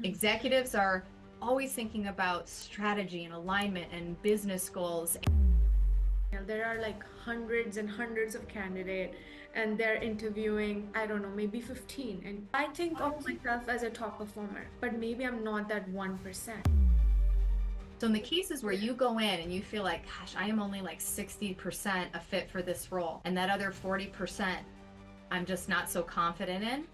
Executives are always thinking about strategy and alignment and business goals. There are like hundreds and hundreds of candidates, and they're interviewing, I don't know, maybe 15. And I think of myself as a top performer, but maybe I'm not that 1%. So in the cases where you go in and you feel like, gosh, I am only like 60% a fit for this role, and that other 40% I'm just not so confident in.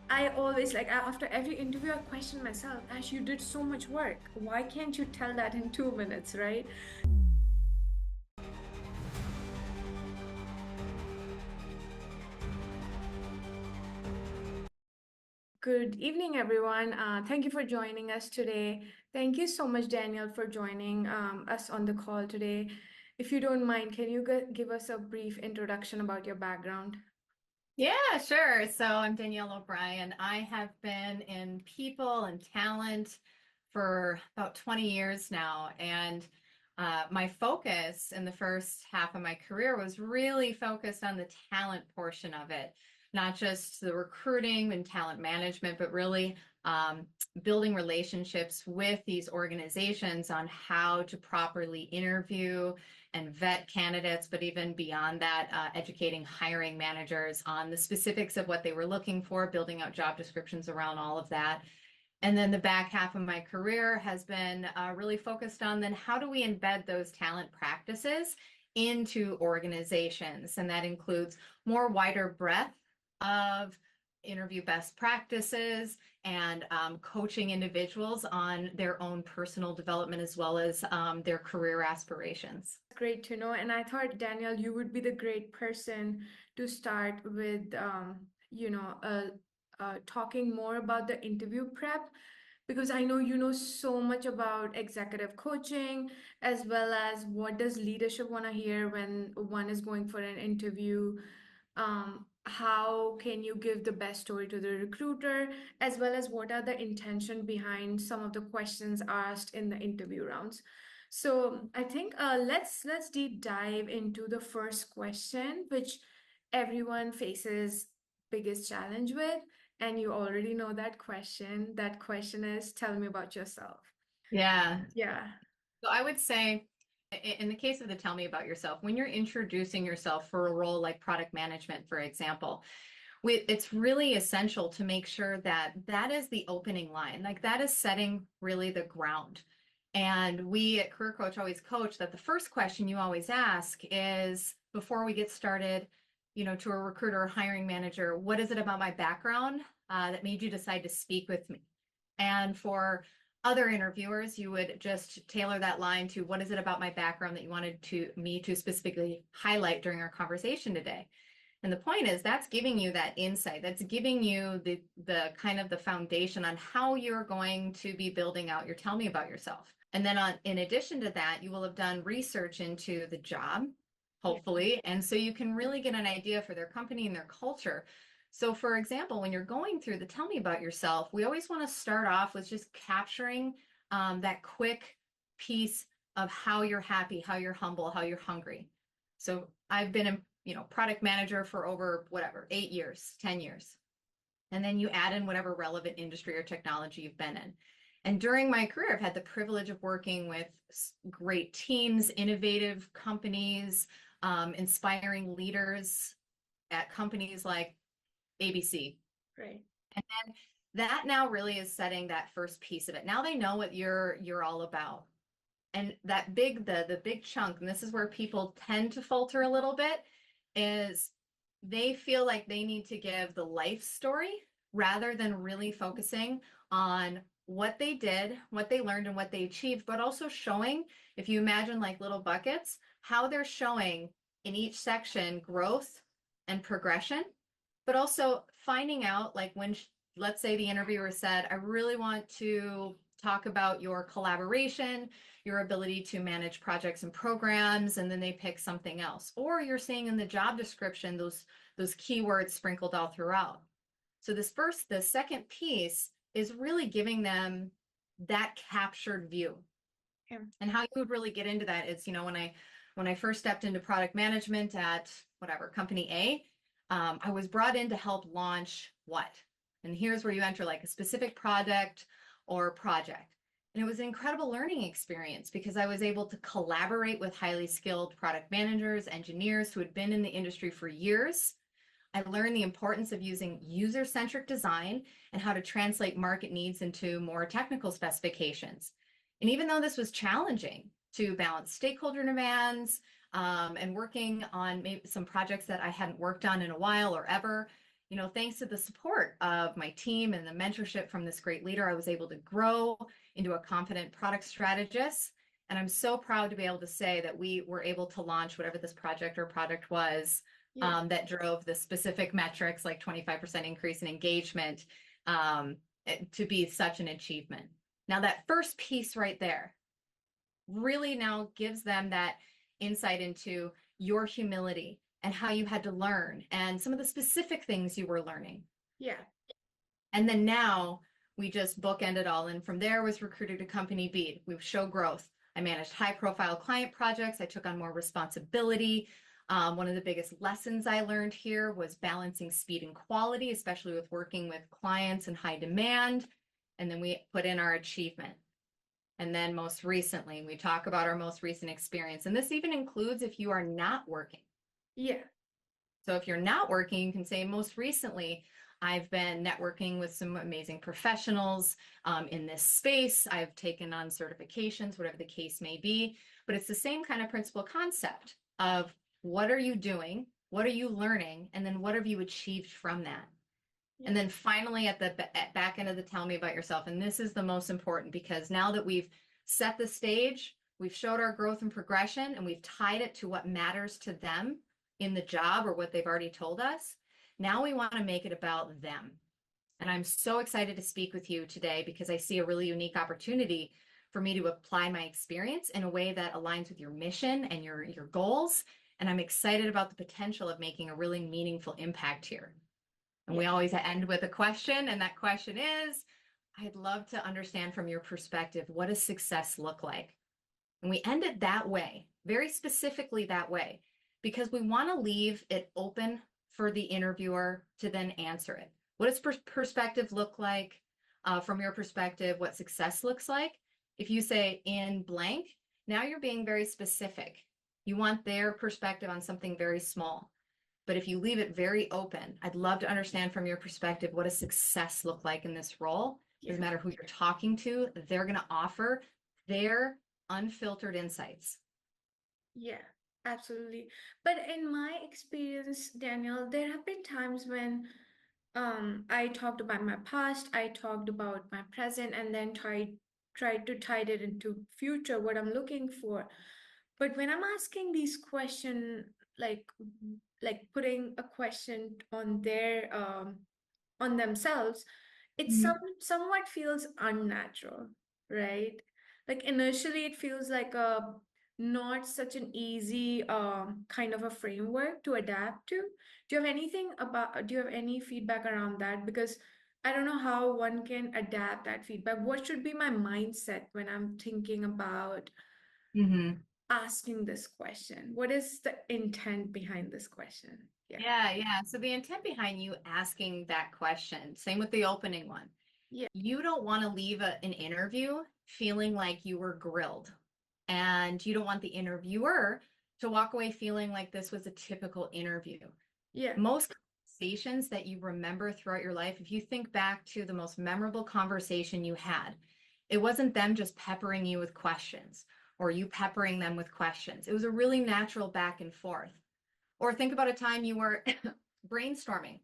I always like after every interview, I question myself, Ash, you did so much work. Why can't you tell that in 2 minutes, right? Good evening, everyone. Thank you for joining us today. Thank you so much, Daniel, for joining us on the call today. If you don't mind, can you give us a brief introduction about your background? Yeah, sure. So I'm Danielle O'Brien. I have been in people and talent for about 20 years now. And my focus in the first half of my career was really focused on the talent portion of it, not just the recruiting and talent management, but really building relationships with these organizations on how to properly interview and vet candidates, but even beyond that, educating hiring managers on the specifics of what they were looking for, building out job descriptions around all of that. And then the back half of my career has been really focused on then how do we embed those talent practices into organizations? And that includes more wider breadth of interview best practices and coaching individuals on their own personal development as well as their career aspirations. Great to know. And I thought, Daniel, you would be the great person to start with, talking more about the interview prep, because I know you know so much about executive coaching as well as what does leadership want to hear when one is going for an interview. How can you give the best story to the recruiter, as well as what are the intention behind some of the questions asked in the interview rounds. So I think let's deep dive into the first question, which everyone faces biggest challenge with, and you already know that question. That question is, tell me about yourself. Yeah. Yeah. So I would say, in the case of the tell me about yourself, when you're introducing yourself for a role like product management, for example, it's really essential to make sure that that is the opening line. Like that is setting really the ground. And we at Career Coach always coach that the first question you always ask is, before we get started, to a recruiter or hiring manager, what is it about my background that made you decide to speak with me? And for other interviewers, you would just tailor that line to, what is it about my background that you wanted me to specifically highlight during our conversation today? And the point is that's giving you that insight. That's giving you the kind of the foundation on how you're going to be building out your tell me about yourself. And then in addition to that, you will have done research into the job, hopefully. And so you can really get an idea for their company and their culture. So for example, when you're going through the tell me about yourself, we always want to start off with just capturing that quick piece of how you're happy, how you're humble, how you're hungry. So I've been in product manager for over 8 years, 10 years. And then you add in whatever relevant industry or technology you've been in. And during my career, I've had the privilege of working with great teams, innovative companies, inspiring leaders at companies like ABC. Right. And then that now really is setting that first piece of it. Now they know what you're all about. And that the big chunk, and this is where people tend to falter a little bit, is they feel like they need to give the life story rather than really focusing on what they did, what they learned, and what they achieved, but also showing, if you imagine like little buckets, how they're showing in each section growth and progression, but also finding out like when, let's say the interviewer said, I really want to talk about your collaboration, your ability to manage projects and programs, and then they pick something else. Or you're seeing in the job description those keywords sprinkled all throughout. So the second piece is really giving them that captured view. Yeah. And how you would really get into that is, when I first stepped into product management at company A, I was brought in to help launch what? And here's where you enter like a specific product or project. And it was an incredible learning experience because I was able to collaborate with highly skilled product managers, engineers who had been in the industry for years. I learned the importance of using user-centric design and how to translate market needs into more technical specifications. And even though this was challenging to balance stakeholder demands and working on maybe some projects that I hadn't worked on in a while or ever, thanks to the support of my team and the mentorship from this great leader, I was able to grow into a confident product strategist. And I'm so proud to be able to say that we were able to launch whatever this project or product was that drove the specific metrics, like 25% increase in engagement, to be such an achievement. Now, that first piece right there really now gives them that insight into your humility and how you had to learn and some of the specific things you were learning. Yeah. And then now we just bookend it all. And from there was recruited to company B. We show growth. I managed high profile client projects. I took on more responsibility. One of the biggest lessons I learned here was balancing speed and quality, especially with working with clients in high demand. And then we put in our achievement. And then most recently, we talk about our most recent experience. And this even includes if you are not working. Yeah. So if you're not working, you can say most recently, I've been networking with some amazing professionals in this space. I've taken on certifications, whatever the case may be. But it's the same kind of principal concept of what are you doing? What are you learning? And then what have you achieved from that? Yeah. And then finally at the back end of the tell me about yourself. And this is the most important because now that we've set the stage, we've showed our growth and progression, and we've tied it to what matters to them in the job or what they've already told us. Now we want to make it about them. And I'm so excited to speak with you today because I see a really unique opportunity for me to apply my experience in a way that aligns with your mission and your goals. And I'm excited about the potential of making a really meaningful impact here. And we always end with a question, and that question is, I'd love to understand from your perspective, what does success look like? And we end it that way, very specifically that way, because we want to leave it open for the interviewer to then answer it. What does perspective look like from your perspective, what success looks like? If you say in blank, now you're being very specific. You want their perspective on something very small. But if you leave it very open, I'd love to understand from your perspective, what does success look like in this role? Doesn't matter who you're talking to, they're going to offer their unfiltered insights. Yeah, absolutely. But in my experience, Daniel, there have been times when I talked about my past, I talked about my present, and then tried to tie it into future, what I'm looking for. But when I'm asking these questions, like putting a question on their on themselves, it somewhat feels unnatural, right? Like initially it feels like a not such an easy kind of a framework to adapt to. Do you have any feedback around that? Because I don't know how one can adapt that feedback. What should be my mindset when I'm thinking about asking this question? What is the intent behind this question? Yeah. So the intent behind you asking that question, same with the opening one. Yeah. You don't want to leave an interview feeling like you were grilled, and you don't want the interviewer to walk away feeling like this was a typical interview. Yeah. Most conversations that you remember throughout your life, if you think back to the most memorable conversation you had, it wasn't them just peppering you with questions or you peppering them with questions. It was a really natural back and forth. Or think about a time you were brainstorming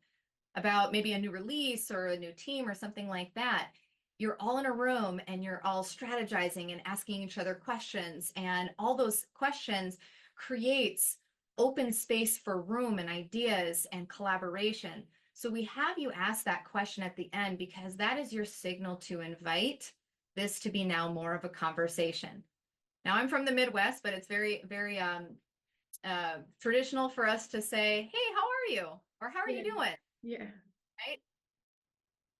about maybe a new release or a new team or something like that. You're all in a room and you're all strategizing and asking each other questions. And all those questions creates open space for room and ideas and collaboration. So we have you ask that question at the end because that is your signal to invite this to be now more of a conversation. Now I'm from the Midwest, but it's very, very traditional for us to say, hey, how are you? Or how are you doing? Yeah. Right?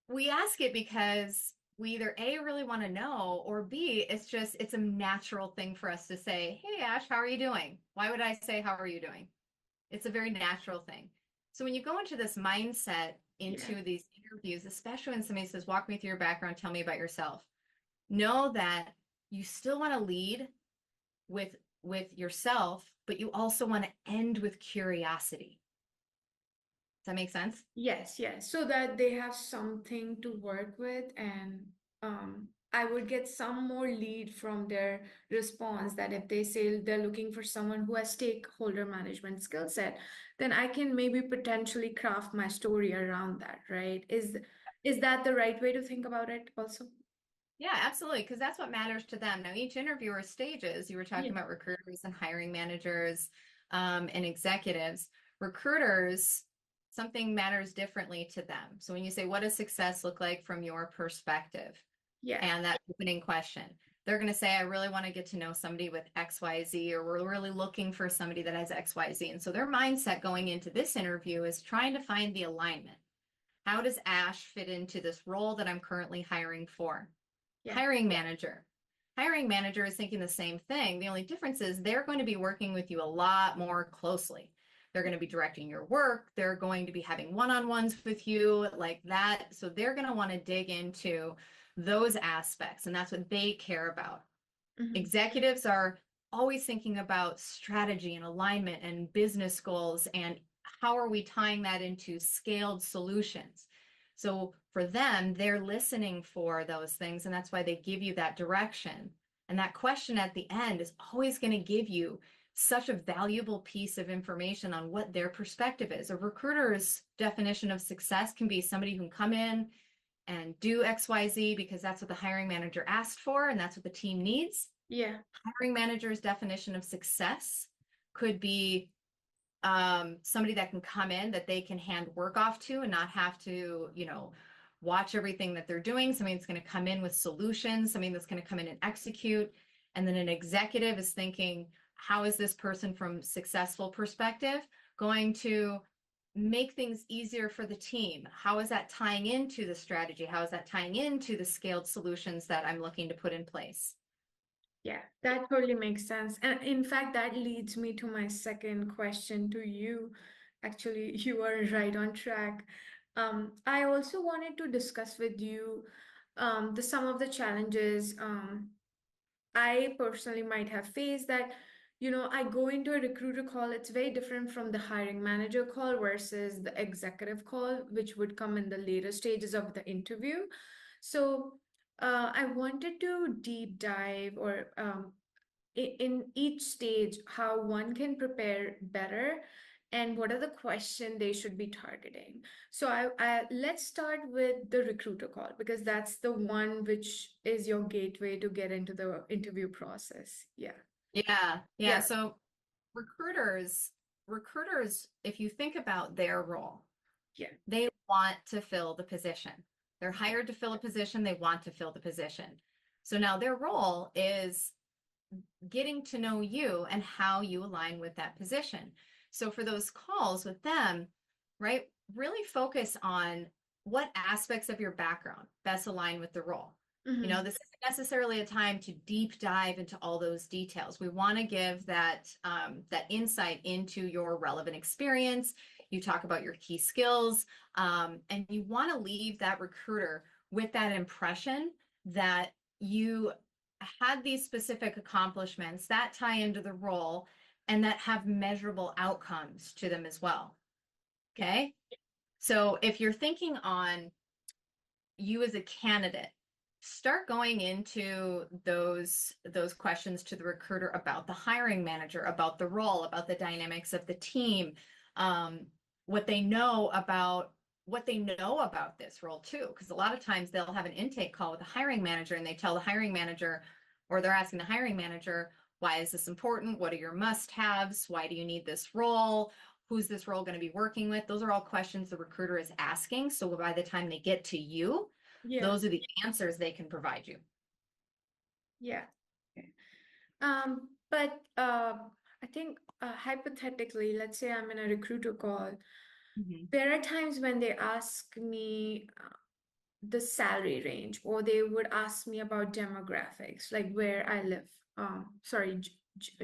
We ask it because we either A, really want to know, or B, it's a natural thing for us to say, hey, Ash, how are you doing? Why would I say, how are you doing? It's a very natural thing. So when you go into this mindset into these interviews, especially when somebody says, walk me through your background, tell me about yourself, know that you still want to lead with yourself, but you also want to end with curiosity. Does that make sense? Yes, yes, so that they have something to work with, and I would get some more lead from their response that if they say they're looking for someone who has stakeholder management skill set, then I can maybe potentially craft my story around that, right? Is that the right way to think about it also? Yeah, absolutely. Because that's what matters to them. Now, each interviewer stages, you were Yeah. talking about recruiters and hiring managers and executives. Recruiters, something matters differently to them. So when you say, what does success look like from your perspective? Yeah. And that opening question, they're going to say, I really want to get to know somebody with XYZ, or we're really looking for somebody that has XYZ. And so their mindset going into this interview is trying to find the alignment. How does Ash fit into this role that I'm currently hiring for? Yeah. Hiring manager. Hiring manager is thinking the same thing. The only difference is they're going to be working with you a lot more closely. They're going to be directing your work. They're going to be having one-on-ones with you like that. So they're going to want to dig into those aspects, and that's what they care about. Mhm. Executives are always thinking about strategy and alignment and business goals, and how are we tying that into scaled solutions. So for them, they're listening for those things, and that's why they give you that direction. And that question at the end is always going to give you such a valuable piece of information on what their perspective is. A recruiter's definition of success can be somebody who can come in and do XYZ because that's what the hiring manager asked for and that's what the team needs. Yeah. Hiring manager's definition of success could be somebody that can come in that they can hand work off to and not have to, watch everything that they're doing. Somebody that's going to come in with solutions, somebody that's going to come in and execute. And then an executive is thinking, how is this person from successful perspective going to make things easier for the team? How is that tying into the strategy? How is that tying into the scaled solutions that I'm looking to put in place? Yeah, that totally makes sense. And in fact, that leads me to my second question to you. Actually, you are right on track. I also wanted to discuss with you some of the challenges I personally might have faced that, I go into a recruiter call, it's very different from the hiring manager call versus the executive call, which would come in the later stages of the interview. So, I wanted to deep dive or in each stage how one can prepare better and what are the questions they should be targeting. So let's start with the recruiter call because that's the one which is your gateway to get into the interview process. Yeah. Yeah. Yeah. So recruiters, if you think about their role, Yeah. they want to fill the position. They're hired to fill a position. They want to fill the position. So now their role is getting to know you and how you align with that position. So for those calls with them, right, really focus on what aspects of your background best align with the role. Hmm. This isn't necessarily a time to deep dive into all those details. We want to give that insight into your relevant experience. You talk about your key skills, and you want to leave that recruiter with that impression that you had these specific accomplishments that tie into the role and that have measurable outcomes to them as well. Yeah. Okay. So if you're thinking on you as a candidate, start going into those questions to the recruiter about the hiring manager, about the role, about the dynamics of the team, um, what they know about this role too. Because a lot of times they'll have an intake call with the hiring manager and they tell the hiring manager, or they're asking the hiring manager, why is this important? What are your must-haves? Why do you need this role? Who's this role going to be working with? Those are all questions the recruiter is asking. So by the time they get to you, Yeah. those are the answers they can provide you. Yeah. Okay. But I think hypothetically, let's say I'm in a recruiter call. Mhm. There are times when they ask me the salary range, or they would ask me about demographics, like where I live. Sorry,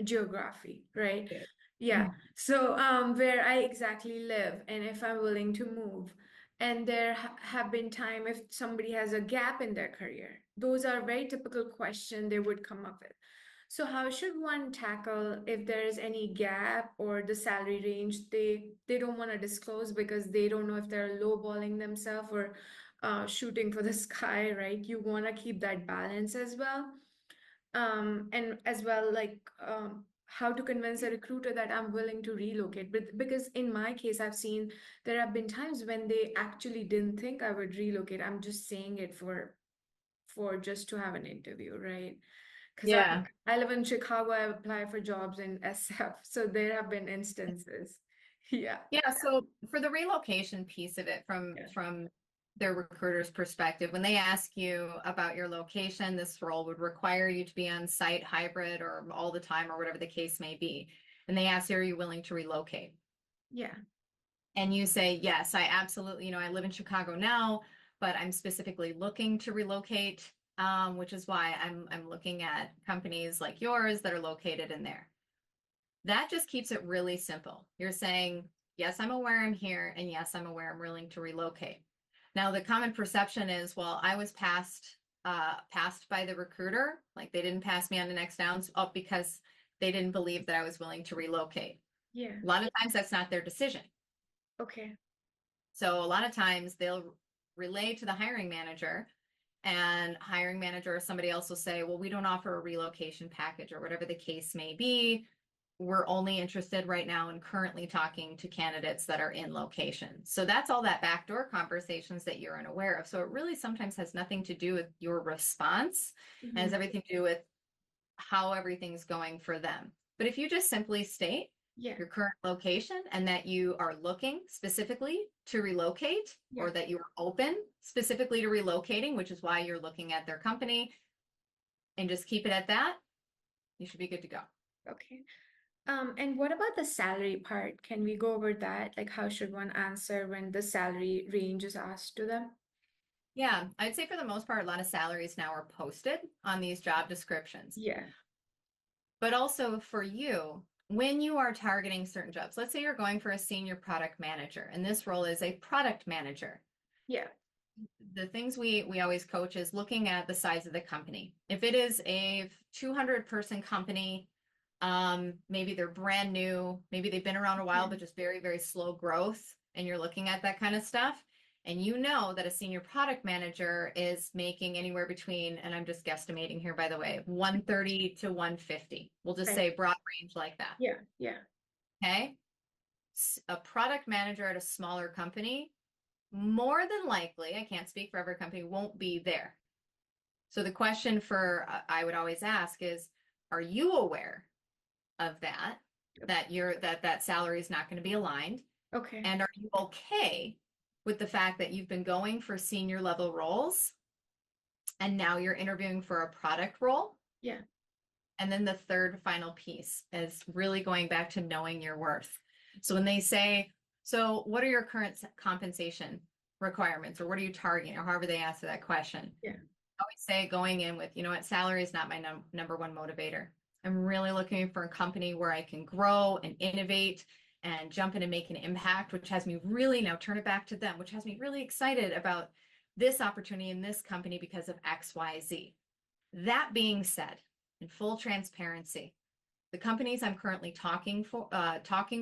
geography, right? Good. Yeah. Mhm. So, where I exactly live and if I'm willing to move. And there have been time if somebody has a gap in their career. Those are very typical questions they would come up with. So how should one tackle if there is any gap or the salary range they don't want to disclose because they don't know if they're lowballing themselves or shooting for the sky, right? You want to keep that balance as well. And as well, like how to convince a recruiter that I'm willing to relocate. But because in my case, I've seen there have been times when they actually didn't think I would relocate. I'm just saying it for just to have an interview, right? Because Yeah. I live in Chicago, I apply for jobs in SF, so there have been instances. Yeah, Yeah, so for the relocation piece of it yeah, from their recruiter's perspective, when they ask you about your location, this role would require you to be on site, hybrid, or all the time, or whatever the case may be. And they ask you, are you willing to relocate? yeah, And you say, yes, I absolutely, I live in Chicago now, but I'm specifically looking to relocate, which is why I'm looking at companies like yours that are located in there. That just keeps it really simple. You're saying, yes, I'm aware I'm here, and yes, I'm aware I'm willing to relocate. Now, the common perception is, well, I was passed by the recruiter, like they didn't pass me on the next downs up because they didn't believe that I was willing to relocate. yeah. A lot of times that's not their decision. Okay. So a lot of times they'll relay to the hiring manager, and hiring manager or somebody else will say, well, we don't offer a relocation package or whatever the case may be. We're only interested right now in currently talking to candidates that are in location. So that's all that backdoor conversations that you're unaware of. So it really sometimes has nothing to do with your response, and has Mhm. everything to do with how everything's going for them. But if you just simply state Yeah, your current location and that you are looking specifically to relocate, yeah. or that you are open specifically to relocating, which is why you're looking at their company, and just keep it at that, you should be good to go. Okay. And what about the salary part? Can we go over that? Like, how should one answer when the salary range is asked to them? Yeah, I'd say for the most part, a lot of salaries now are posted on these job descriptions. Yeah, But also for you, when you are targeting certain jobs, let's say you're going for a senior product manager, and this role is a product manager. yeah, The things we always coach is looking at the size of the company. If it is a 200-person company, maybe they're brand new, maybe they've been around a while, yeah. but just very, very slow growth, and you're looking at that kind of stuff, and you know that a senior product manager is making anywhere between, and I'm just guesstimating here, by the way, 130 to 150. We'll just Right. say broad range like that. Yeah, yeah. Okay. A product manager at a smaller company, more than likely, I can't speak for every company, won't be there. So the question I would always ask is, are you aware of that, that salary is not going to be aligned? Okay. And are you okay with the fact that you've been going for senior level roles and now you're interviewing for a product role? Yeah. And then the third final piece is really going back to knowing your worth. So when they say, so what are your current compensation requirements, or what are you targeting, or however they answer that question? Yeah. I always say going in with, what, salary is not my number one motivator. I'm really looking for a company where I can grow and innovate and jump in and make an impact, which has me really, now turn it back to them, which has me really excited about this opportunity in this company because of X, Y, Z. That being said, in full transparency, the companies I'm currently talking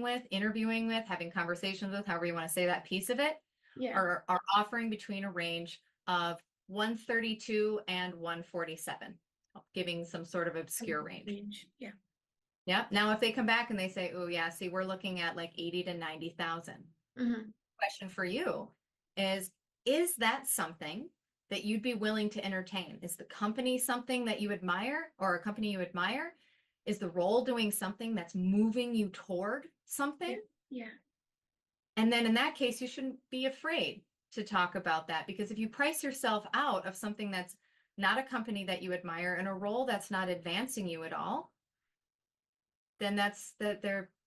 with, interviewing with, having conversations with, however you want to say that piece of it, Yeah. are offering between a range of 132 and 147, giving some sort of obscure range. Yeah. Yeah. Now, if they come back and they say, oh yeah, see, we're looking at like 80 to 90,000. Mm-hmm. Question for you is that something that you'd be willing to entertain? Is the company something that you admire, or a company you admire? Is the role doing something that's moving you toward something? Yeah. And then in that case, you shouldn't be afraid to talk about that, because if you price yourself out of something that's not a company that you admire and a role that's not advancing you at all, then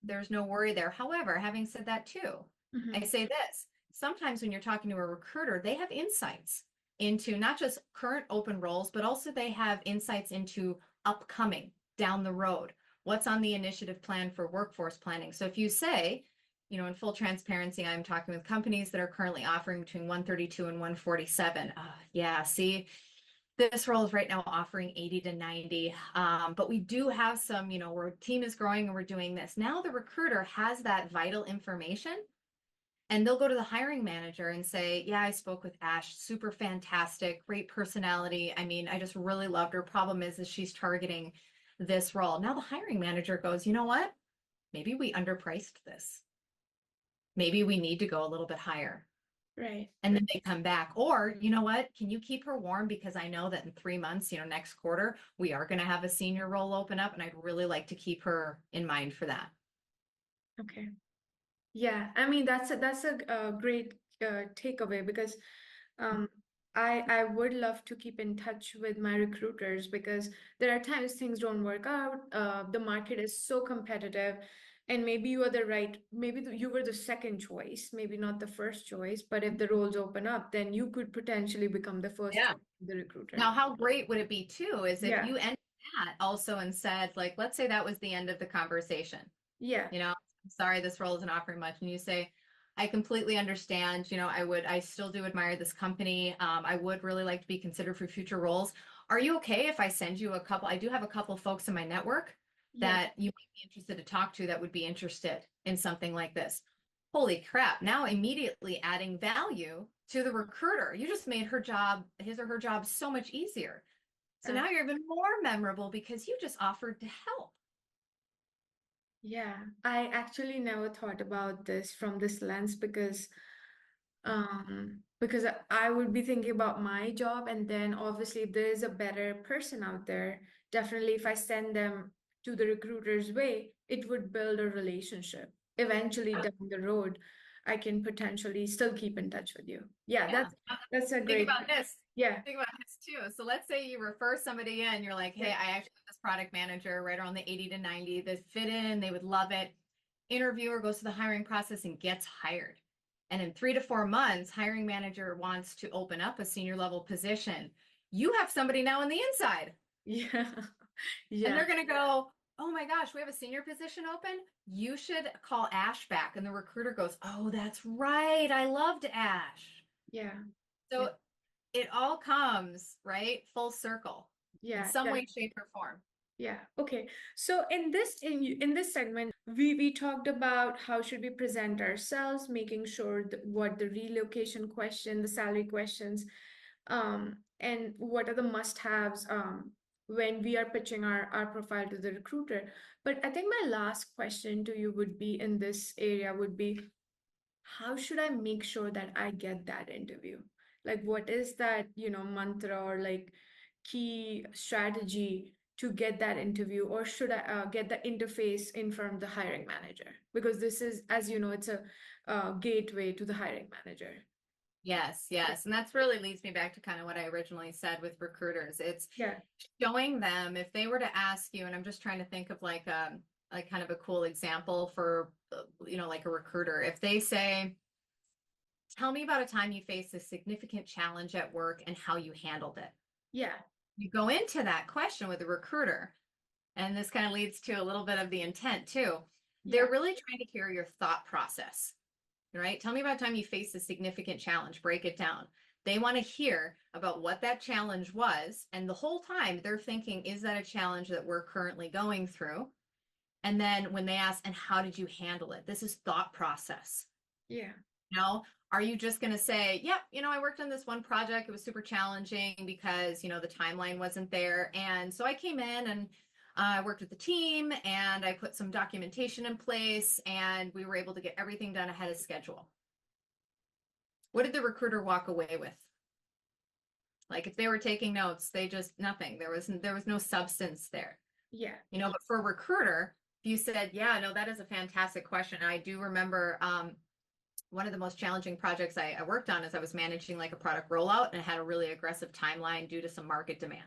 there's no worry there. However, having said that too, Mm-hmm. I say this, sometimes when you're talking to a recruiter, they have insights into not just current open roles, but also they have insights into upcoming down the road. What's on the initiative plan for workforce planning? So if you say, in full transparency, I'm talking with companies that are currently offering between 132 and 147. Yeah, see, this role is right now offering 80 to 90. But we do have some, where team is growing and we're doing this. Now the recruiter has that vital information and they'll go to the hiring manager and say, yeah, I spoke with Ash, super fantastic, great personality. I mean, I just really loved her. Problem is she's targeting this role. Now the hiring manager goes, you know what? Maybe we underpriced this. Maybe we need to go a little bit higher. Right. And then they come back. Or, you know what? Can you keep her warm? Because I know that in 3 months, next quarter, we are going to have a senior role open up. And I'd really like to keep her in mind for that. Okay. Yeah, I mean that's a great takeaway because um, I would love to keep in touch with my recruiters because there are times things don't work out. The market is so competitive, and maybe you are the right, maybe you were the second choice, maybe not the first choice, but if the roles open up, then you could potentially become the first Yeah. choice of the recruiter. Now, how great would it be too, is if Yeah, you ended that also and said, like, let's say that was the end of the conversation. yeah, I'm sorry, this role isn't offering much. And you say, I completely understand, I still do admire this company. I would really like to be considered for future roles. Are you okay if I send you I do have a couple folks in my network yeah, that you might be interested to talk to that would be interested in something like this. Holy crap. Now immediately adding value to the recruiter. You just made his or her job so much easier. So uh, now you're even more memorable because you just offered to help. yeah. I actually never thought about this from this lens because I would be thinking about my job, and then obviously if there is a better person out there, definitely if I send them to the recruiter's way, it would build a relationship. Eventually Yeah. down the road, I can potentially still keep in touch with you. Yeah, Yeah. that's a Think great, about this. yeah, Think about this too. So let's say you refer somebody in, you're like, hey, yeah, I actually have this product manager right around the 80 to 90. They fit in, they would love it. Interviewer goes to the hiring process and gets hired. And in 3 to 4 months, hiring manager wants to open up a senior level position. You have somebody now on the inside, yeah, and yeah, they're going to go, oh my gosh, we have a senior position open. You should call Ash back. And the recruiter goes, oh, that's right. I loved Ash. yeah, yeah, So it all comes, right, full circle in yeah, some way, shape, or form. yeah. Okay. So in this segment, we talked about how should we present ourselves, making sure that what the relocation question, the salary questions, and what are the must-haves when we are pitching our profile to the recruiter. But I think my last question to you would be in this area would be how should I make sure that I get that interview? Like, what is that, mantra or like key strategy to get that interview, or should I get the interface in front of the hiring manager? Because this is, as you know, it's a gateway to the hiring manager. Yes, yes. And that's really leads me back to kind of what I originally said with recruiters. It's Yeah, showing them if they were to ask you, and I'm just trying to think of like kind of a cool example for, like a recruiter. If they say, tell me about a time you faced a significant challenge at work and how you handled it. yeah, You go into that question with a recruiter, and this kind of leads to a little bit of the intent too. yeah, They're really trying to hear your thought process, right? Tell me about a time you faced a significant challenge, break it down. They want to hear about what that challenge was. And the whole time they're thinking, is that a challenge that we're currently going through? And then when they ask, and how did you handle it? This is thought process. yeah, Are you just going to say, yep, I worked on this one project. It was super challenging because, the timeline wasn't there. And so I came in and I worked with the team and I put some documentation in place and we were able to get everything done ahead of schedule. What did the recruiter walk away with? Like if they were taking notes, they just nothing. There was no substance there. yeah, But for a recruiter, if you said, yeah, no, that is a fantastic question. And I do remember one of the most challenging projects I worked on is I was managing like a product rollout and it had a really aggressive timeline due to some market demand.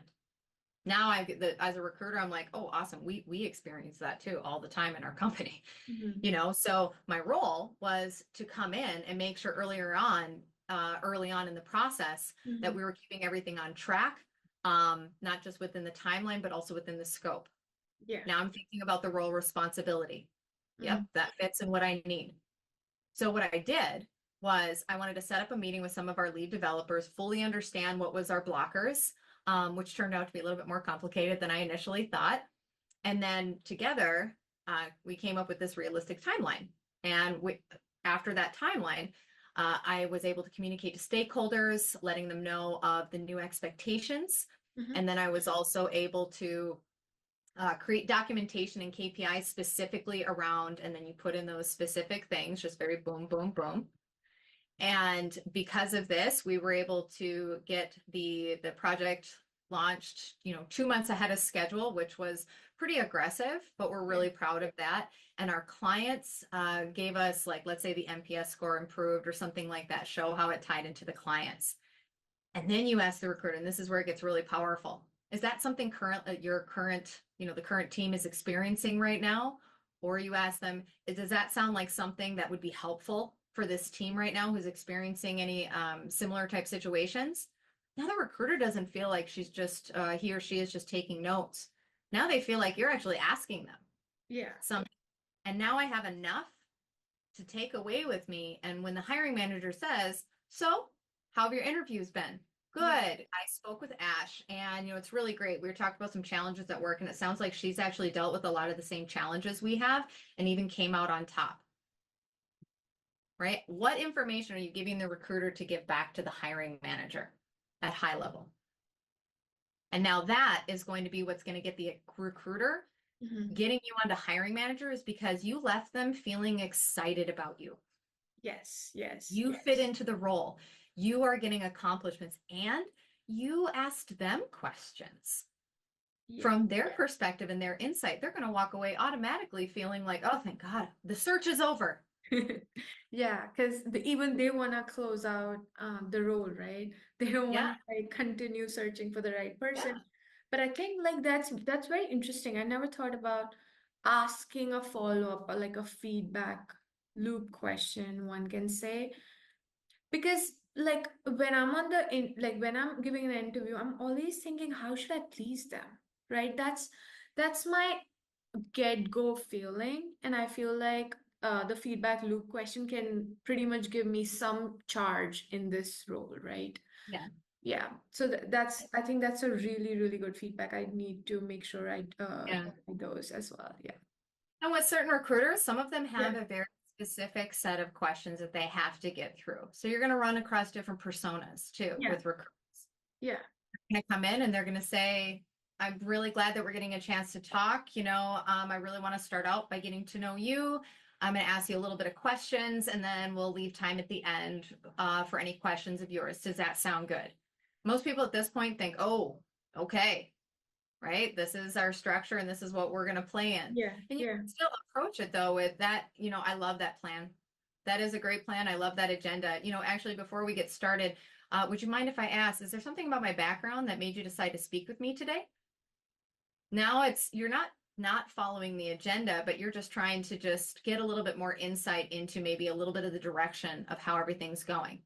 Now as a recruiter, I'm like, oh, awesome. We experience that too all the time in our company, mhm, So my role was to come in and make sure early on in the process that mhm, we were keeping everything on track, not just within the timeline, but also within the scope. yeah, Now I'm thinking about the role responsibility. Yep, mhm, that fits in what I need. So what I did was I wanted to set up a meeting with some of our lead developers, fully understand what was our blockers, which turned out to be a little bit more complicated than I initially thought. And then together, we came up with this realistic timeline. And after that timeline, I was able to communicate to stakeholders, letting them know of the new expectations. Mhm. And then I was also able to create documentation and KPIs specifically around, and then you put in those specific things, just very boom, boom, boom. And because of this, we were able to get the project launched, 2 months ahead of schedule, which was pretty aggressive, but we're really proud of that. And our clients gave us, like, let's say the NPS score improved or something like that, show how it tied into the clients. And then you ask the recruiter, and this is where it gets really powerful. Is that something the current team is experiencing right now? Or you ask them, does that sound like something that would be helpful for this team right now who's experiencing any similar type situations? Now the recruiter doesn't feel like he or she is just taking notes. Now they feel like you're actually asking them Yeah. something. And now I have enough to take away with me. And when the hiring manager says, so how have your interviews been? Good. Yeah. I spoke with Ash and it's really great. We were talking about some challenges at work and it sounds like she's actually dealt with a lot of the same challenges we have and even came out on top. Right? What information are you giving the recruiter to give back to the hiring manager at high level? And now that is going to be what's going to get the recruiter Mhm. getting you onto hiring managers because you left them feeling excited about you. Yes, yes, You fit yes. into the role. You are getting accomplishments and you asked them questions Yeah. from their perspective and their insight. They're going to walk away automatically feeling like, oh, thank God, the search is over. Yeah, because even they want to close out the role, right? They don't want Yeah. to like continue searching for the right person. Yeah. But I think like that's very interesting. I never thought about asking a follow-up or like a feedback loop question, one can say. Because like when I'm on the in like when I'm giving an interview, I'm always thinking, how should I please them? Right? That's my get-go feeling. And I feel like the feedback loop question can pretty much give me some charge in this role, right? Yeah. Yeah. So that's I think that's a really, really good feedback. I need to make sure I Yeah. apply those as well. Yeah. And with certain recruiters, some of them have Yeah. a very specific set of questions that they have to get through. So you're going to run across different personas too Yeah. with recruiters. Yeah. Going to come in and they're going to say, I'm really glad that we're getting a chance to talk. I really want to start out by getting to know you. I'm going to ask you a little bit of questions and then we'll leave time at the end for any questions of yours. Does that sound good? Most people at this point think, oh, okay, right? This is our structure and this is what we're going to play in. Yeah. And you Yeah. can still approach it though with that, I love that plan. That is a great plan. I love that agenda. Actually, before we get started, would you mind if I ask, is there something about my background that made you decide to speak with me today? Now you're not following the agenda, but you're just trying to just get a little bit more insight into maybe a little bit of the direction of how everything's going.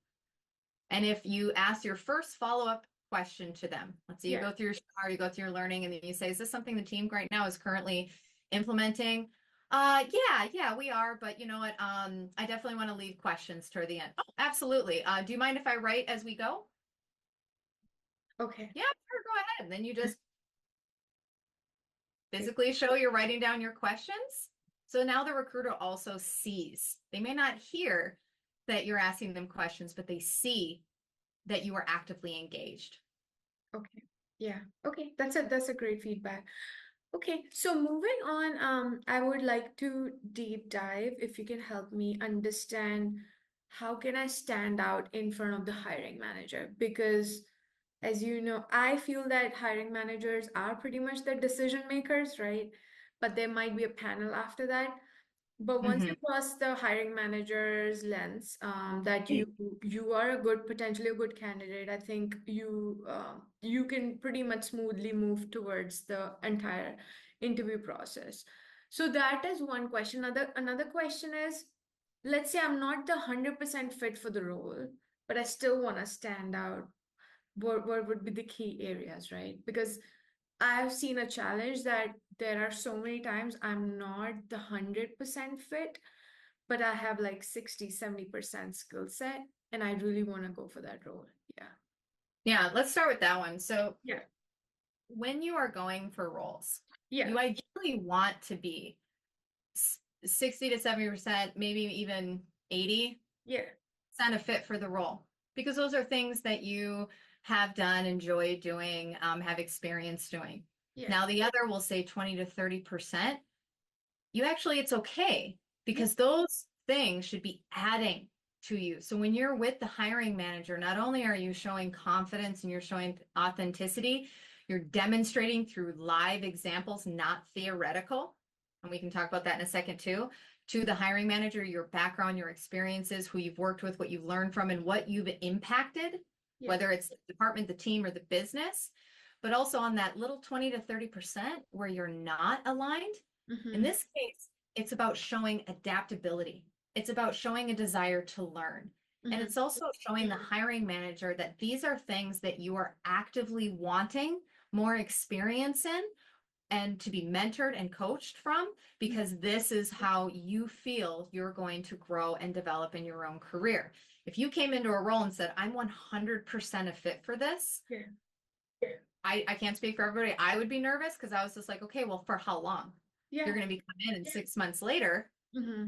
And if you ask your first follow-up question to them, let's say you Yeah. go through your star, you go through your learning, and then you say, is this something the team right now is currently implementing? Yeah, we are, but you know what? I definitely want to leave questions toward the end. Oh, absolutely. Do you mind if I write as we go? Okay. Yeah, sure, go ahead. And then you just physically show you're writing down your questions. So now the recruiter also sees. They may not hear that you're asking them questions, but they see that you are actively engaged. Okay. Yeah. Okay. That's a great feedback. Okay, so moving on, I would like to deep dive if you can help me understand how can I stand out in front of the hiring manager? Because as you know, I feel that hiring managers are pretty much the decision makers, right? But there might be a panel after that. But once Mm-hmm. you cross the hiring manager's lens, that you are potentially a good candidate, I think you can pretty much smoothly move towards the entire interview process. So that is one question. Another question is, let's say I'm not the 100% fit for the role, but I still want to stand out. What would be the key areas, right? Because I've seen a challenge that there are so many times I'm not the 100% fit, but I have like 60-70% skill set, and I really want to go for that role. Yeah. Yeah, let's start with that one. So Yeah. when you are going for roles, Yeah. you ideally want to be 60 to 70%, maybe even 80% Yeah. a fit for the role, because those are things that you have done, enjoy doing, have experience doing. Yeah. Now, the other will say 20 to 30%. It's okay Yeah. because those things should be adding to you. So when you're with the hiring manager, not only are you showing confidence and you're showing authenticity, you're demonstrating through live examples, not theoretical. And we can talk about that in a second too. To the hiring manager, your background, your experiences, who you've worked with, what you've learned from, and what you've impacted, Yeah. whether it's the department, the team, or the business. But also on that little 20 to 30% where you're not aligned. In Mm-hmm. this case, it's about showing adaptability. It's about showing a desire to learn. And Mm-hmm. it's also showing the hiring manager that these are things that you are actively wanting more experience in and to be mentored and coached from, because this is how you feel you're going to grow and develop in your own career. If you came into a role and said, I'm 100% a fit for this, Yeah. I can't speak for everybody. I would be nervous because I was just like, okay, well, for how long? Yeah. You're going to be come in and 6 months later, Mm-hmm.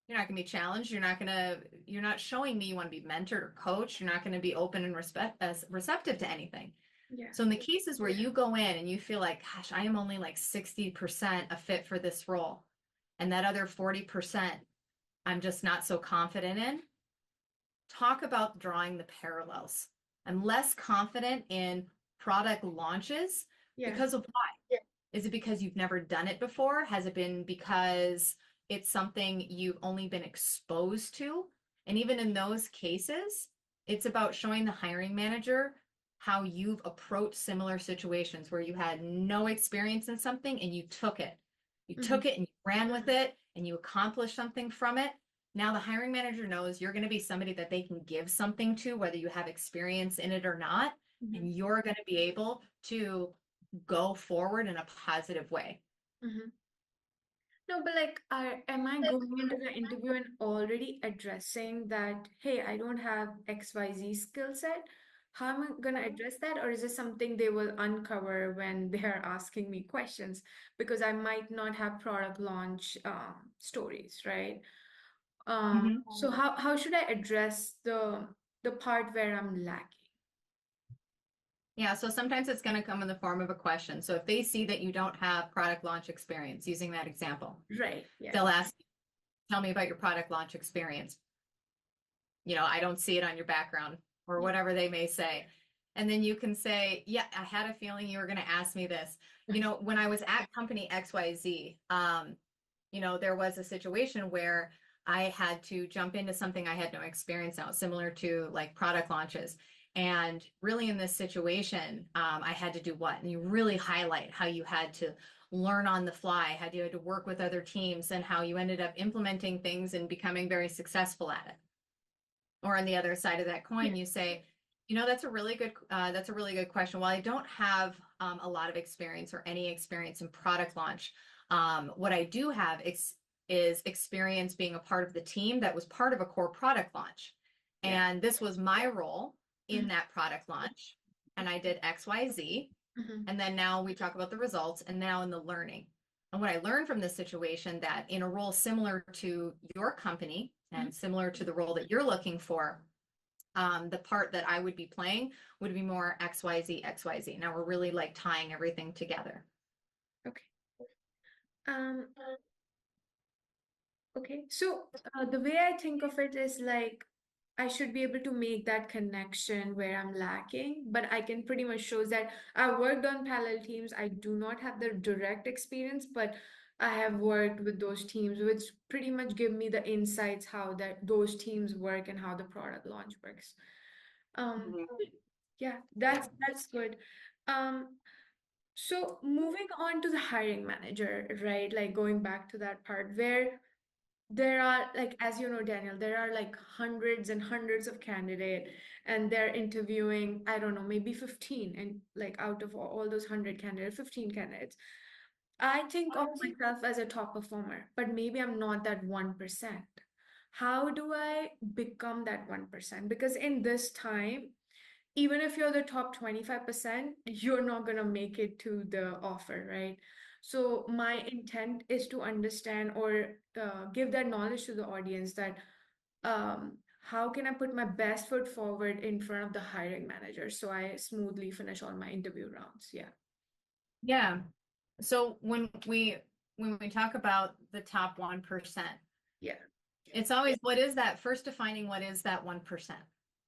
you're not going to be challenged. You're not showing me you want to be mentored or coached. You're not going to be open and receptive to anything. Yeah. So in the cases where you go in and you feel like, gosh, I am only like 60% a fit for this role, and that other 40% I'm just not so confident in, talk about drawing the parallels. I'm less confident in product launches Yeah. because of why? Is it because you've never done it before? Has it been because it's something you've only been exposed to? And even in those cases, it's about showing the hiring manager how you've approached similar situations where you had no experience in something and you took it. You Mm-hmm. took it and you ran with it and you accomplished something from it. Now the hiring manager knows you're going to be somebody that they can give something to, whether you have experience in it or not, Mm-hmm. and you're going to be able to go forward in a positive way. Mm-hmm. No, but like, am I going into the interview and already addressing that, hey, I don't have XYZ skill set? How am I gonna address that? Or is it something they will uncover when they are asking me questions? Because I might not have product launch stories, right? So how should I address the part where I'm lacking? Yeah, so sometimes it's going to come in the form of a question. So if they see that you don't have product launch experience, using that example, Right, yeah. they'll ask, tell me about your product launch experience. I don't see it on your background, or Yeah. whatever they may say. And then you can say, yeah, I had a feeling you were going to ask me this. When I was at company XYZ, there was a situation where I had to jump into something I had no experience now, similar to like product launches. And really in this situation, I had to do what? And you really highlight how you had to learn on the fly, how you had to work with other teams, and how you ended up implementing things and becoming very successful at it. Or on the other side of that coin, you say, that's a really good question. While I don't have a lot of experience or any experience in product launch, what I do have is experience being a part of the team that was part of a core product launch. Yeah. And this was my role in that product launch. And I did XYZ. Mm-hmm. And then now we talk about the results and now in the learning. And what I learned from this situation, that in a role similar to your company and similar to the role that you're looking for, the part that I would be playing would be more XYZ, XYZ. Now we're really like tying everything together. Okay. Um, okay. So the way I think of it is like I should be able to make that connection where I'm lacking, but I can pretty much show that I worked on parallel teams. I do not have the direct experience, but I have worked with those teams, which pretty much give me the insights how that those teams work and how the product launch works. Um, yeah, that's good. Um, so moving on to the hiring manager, right? Like going back to that part where there are like, as you know, Daniel, there are like hundreds and hundreds of candidates and they're interviewing, I don't know, maybe 15, and like out of all those 100 candidates, 15 candidates. I think of myself as a top performer, but maybe I'm not that 1%. How do I become that 1%? Because in this time, even if you're the top 25%, you're not going to make it to the offer, right? So my intent is to understand or give that knowledge to the audience that how can I put my best foot forward in front of the hiring manager so I smoothly finish all my interview rounds. Yeah. Yeah. So when we talk about the top 1%, Yeah. it's always what is that? First defining what is that 1%.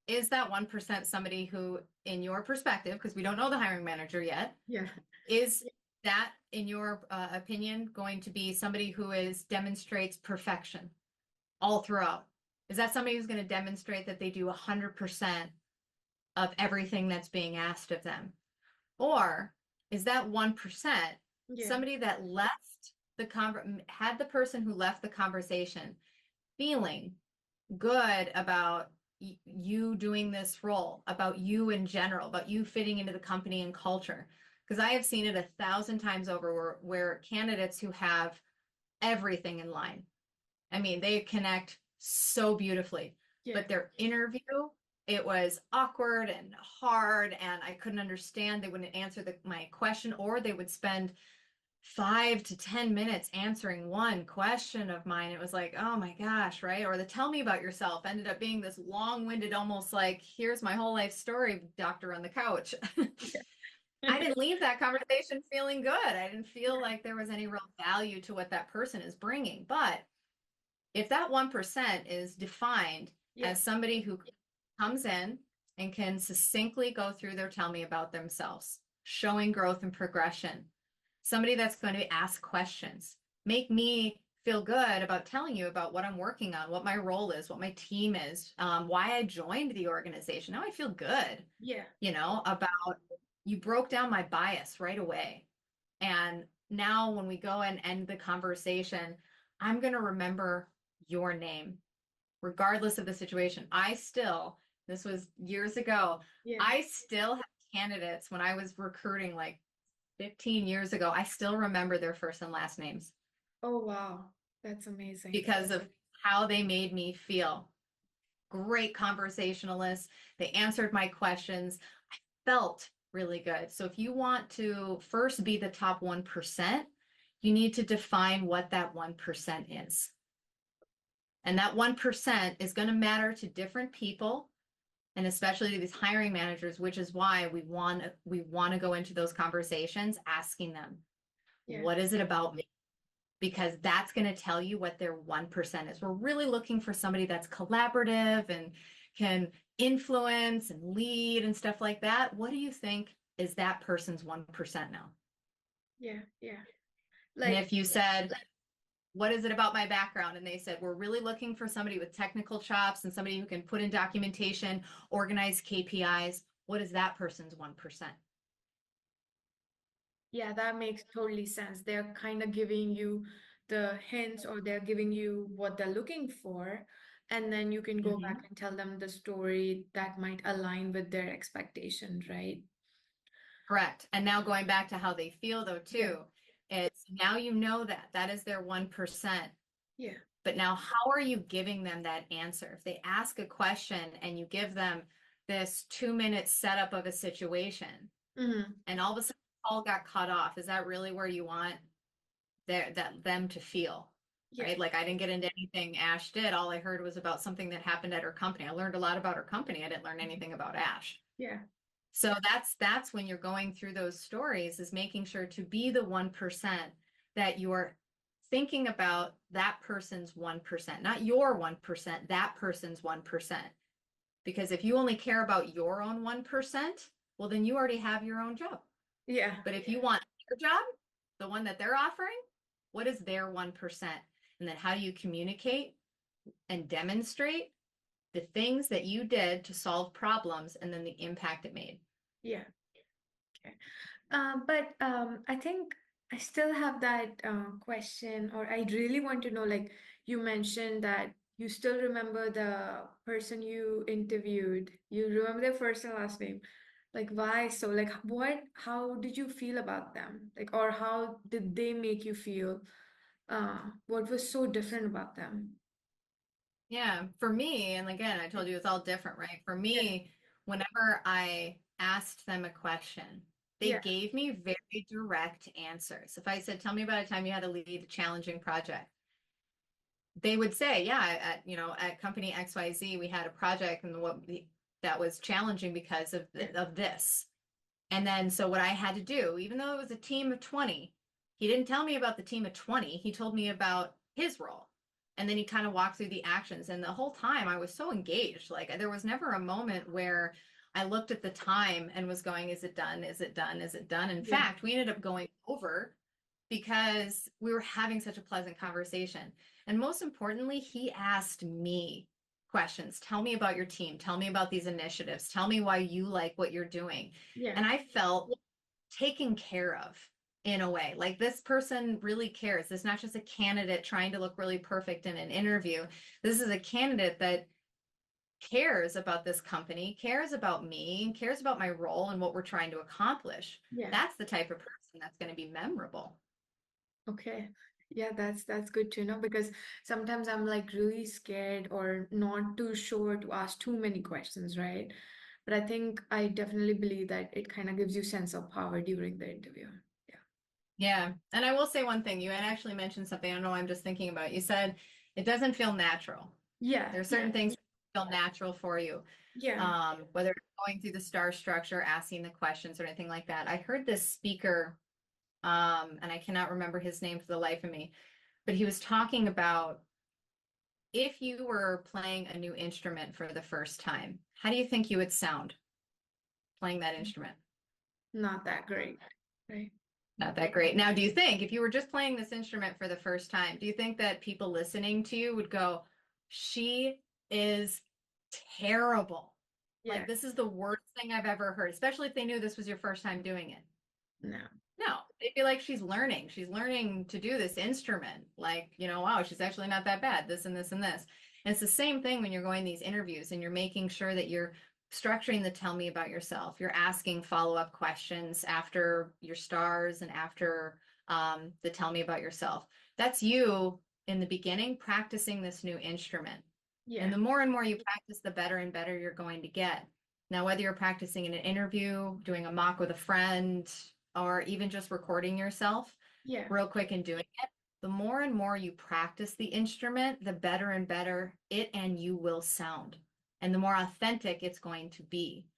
Is that 1% somebody who, in your perspective, because we don't know the hiring manager yet, Yeah. is that, in your opinion, going to be somebody who demonstrates perfection all throughout? Is that somebody who's going to demonstrate that they do 100% of everything that's being asked of them? Or is that 1% Yeah. somebody that had the person who left the conversation feeling good about you doing this role, about you in general, about you fitting into the company and culture? Because I have seen it 1,000 times over where candidates who have everything in line, I mean, they connect so beautifully, Yeah. but their interview, it was awkward and hard, and I couldn't understand. They wouldn't answer my question, or they would spend 5 to 10 minutes answering one question of mine. It was like, oh my gosh, right? Or the tell me about yourself ended up being this long-winded, almost like, here's my whole life story, doctor on the couch. I didn't leave that conversation feeling good. I didn't feel like there was any real value to what that person is bringing. But if that 1% is defined Yeah. as somebody who comes in and can succinctly go through their tell me about themselves, showing growth and progression, somebody that's going to ask questions, make me feel good about telling you about what I'm working on, what my role is, what my team is, why I joined the organization. Now I feel good, Yeah. about you broke down my bias right away. And now when we go and end the conversation, I'm going to remember your name, regardless of the situation. This was years ago, Yeah. I still have candidates when I was recruiting like 15 years ago. I still remember their first and last names Oh, wow. That's amazing. because of how they made me feel. Great conversationalists. They answered my questions. I felt really good. So if you want to first be the top 1%, you need to define what that 1% is. And that 1% is going to matter to different people, and especially to these hiring managers, which is why we want to go into those conversations asking them, Yeah. what is it about me? Because that's going to tell you what their 1% is. We're really looking for somebody that's collaborative and can influence and lead and stuff like that. What do you think is that person's 1% now? Yeah. Yeah. And Like, if you said, what is it about my background? And they said, we're really looking for somebody with technical chops and somebody who can put in documentation, organize KPIs. What is that person's 1%? yeah, that makes totally sense. They're kind of giving you the hints or they're giving you what they're looking for. And then you can go back Mhm. and tell them the story that might align with their expectations, right? Correct. And now going back to how they feel though, Yeah. too, it's now you know that is their 1%. Yeah. But now how are you giving them that answer? If they ask a question and you give them this 2-minute setup of a situation Mm-hmm. and all of a sudden the call got cut off, is that really where you want them to feel? Yeah. Right? Like I didn't get into anything Ash did. All I heard was about something that happened at her company. I learned a lot about her company. I didn't learn anything about Ash. Yeah. So that's when you're going through those stories, is making sure to be the 1% that you're thinking about that person's 1%, not your 1%, that person's 1%. Because if you only care about your own 1%, well, then you already have your own job. Yeah. But if you want their job, the one that they're offering, what is their 1%? And then how do you communicate and demonstrate the things that you did to solve problems and then the impact it made? Yeah. Okay. But I think I still have that question, or I really want to know, like you mentioned that you still remember the person you interviewed. You remember their first and last name. Like why so? Like how did you feel about them? Like or how did they make you feel? What was so different about them? Yeah, for me, and again, I told you it's all different, right? For Yeah. me, whenever I asked them a question, they Yeah. gave me very direct answers. If I said, "Tell me about a time you had to lead a challenging project," they would say, "Yeah, at company XYZ, we had a project and that was challenging because of Yeah. of this." And then, so what I had to do, even though it was a team of 20, he didn't tell me about the team of 20. He told me about his role. And then he kind of walked through the actions. And the whole time I was so engaged. Like there was never a moment where I looked at the time and was going, is it done? Is it done? Is it done? In Yeah. fact, we ended up going over because we were having such a pleasant conversation. And most importantly, he asked me questions. Tell me about your team. Tell me about these initiatives. Tell me why you like what you're doing. Yeah. And I felt taken care of in a way. Like this person really cares. This is not just a candidate trying to look really perfect in an interview. This is a candidate that cares about this company, cares about me, cares about my role and what we're trying to accomplish. Yeah. That's the type of person that's going to be memorable. Okay. Yeah, that's good to know because sometimes I'm like really scared or not too sure to ask too many questions, right? But I think I definitely believe that it kind of gives you sense of power during the interview. Yeah. Yeah. And I will say one thing. You had actually mentioned something. I don't know. I'm just thinking about it. You said it doesn't feel natural. Yeah. There are Yeah. certain things that feel natural for you. Yeah. Whether it's going through the star structure, asking the questions or anything like that. I heard this speaker, and I cannot remember his name for the life of me, but he was talking about if you were playing a new instrument for the first time, how do you think you would sound playing that instrument? Not that great, right? Not that great. Now, do you think if you were just playing this instrument for the first time, do you think that people listening to you would go, she is terrible? Yeah. Like, this is the worst thing I've ever heard, especially if they knew this was your first time doing it. No. No, they'd be like, she's learning. She's learning to do this instrument. Like, wow, she's actually not that bad. This and this and this. And it's the same thing when you're going these interviews and you're making sure that you're structuring the tell me about yourself. You're asking follow-up questions after your stars and after the tell me about yourself. That's you in the beginning practicing this new instrument. And Yeah. the more and more you practice, the better and better you're going to get. Now, whether you're practicing in an interview, doing a mock with a friend, or even just recording yourself Yeah. real quick and doing it, the more and more you practice the instrument, the better and better it and you will sound. And the more authentic it's going to be. Yeah.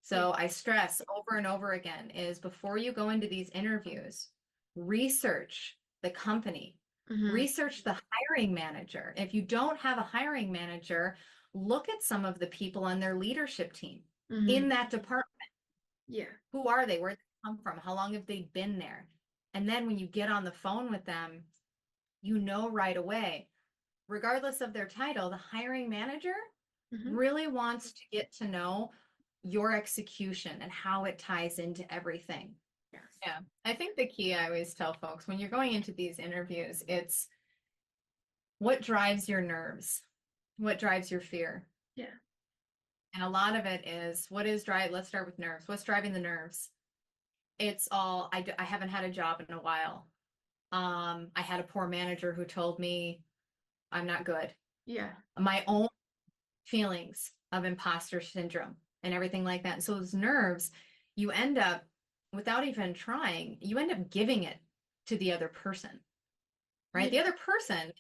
So I stress over and over again is before you go into these interviews, research the company, Mm-hmm. research the hiring manager. If you don't have a hiring manager, look at some of the people on their leadership team Mm-hmm. in that department. Yeah. Who are they? Where did they come from? How long have they been there? And then when you get on the phone with them, you know right away, regardless of their title, the hiring manager Mm-hmm. really wants to get to know your execution and how it ties into everything. Yes. Yeah. I think the key I always tell folks when you're going into these interviews, it's what drives your nerves, what drives your fear. Yeah. And a lot of it is let's start with nerves. What's driving the nerves? It's all, I haven't had a job in a while. I had a poor manager who told me I'm not good. Yeah. My own feelings of imposter syndrome and everything like that. And so those nerves, you end up, without even trying, you end up giving it to the other person, right? The Yeah. other person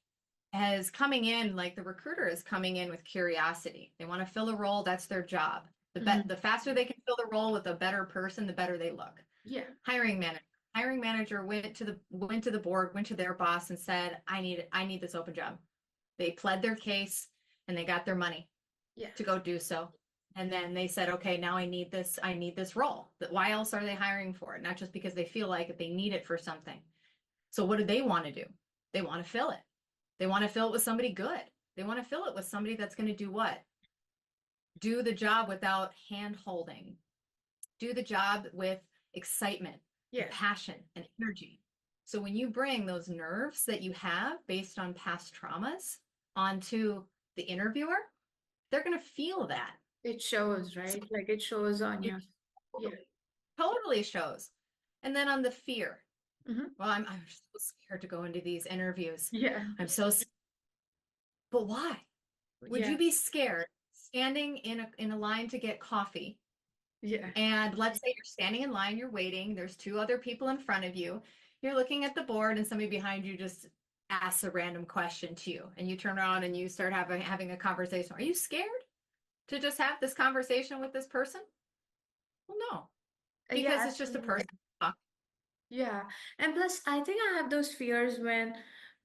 is coming in, like the recruiter is coming in with curiosity. They want to fill a role, that's their job. Mm-hmm. The faster they can fill the role with a better person, the better they look. Yeah. Hiring manager. Hiring manager went to the board, went to their boss and said, I need this open job. They pled their case and they got their money Yeah. to go do so. And then they said, okay, now I need this role. Why else are they hiring for it? Not just because they feel like they need it for something. So what do they want to do? They want to fill it. They want to fill it with somebody good. They want to fill it with somebody that's going to do what? Do the job without hand holding. Do the job with excitement, and Yeah. passion, and energy. So when you bring those nerves that you have based on past traumas onto the interviewer, they're going to feel that. It shows, So right? Like it shows on it, you. Yeah. Totally shows. And then on the fear, Hmm. well, I'm so scared to go into these interviews. Yeah. I'm so, but why? Would Yeah. you be scared standing in a line to get coffee? Yeah. And let's say you're standing in line, you're waiting, there's two other people in front of you, you're looking at the board, and somebody behind you just asks a random question to you, and you turn around and you start having a conversation. Are you scared to just have this conversation with this person? Well, no, Yeah, because it's just a absolutely. person talking. Yeah, and plus, I think I have those fears when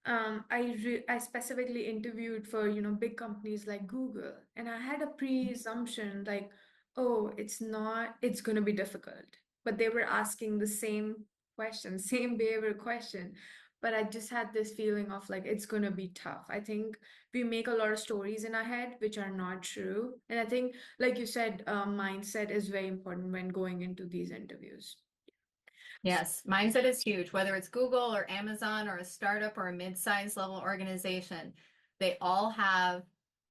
I specifically interviewed for, big companies like Google, and I had a presumption like, oh, it's gonna be difficult. But they were asking the same question, same behavior question, but I just had this feeling of like it's gonna be tough. I think we make a lot of stories in our head which are not true, and I think, like you said, mindset is very important when going into these interviews. Yes, mindset is huge, whether it's Google or Amazon or a startup or a mid-sized level organization. They all have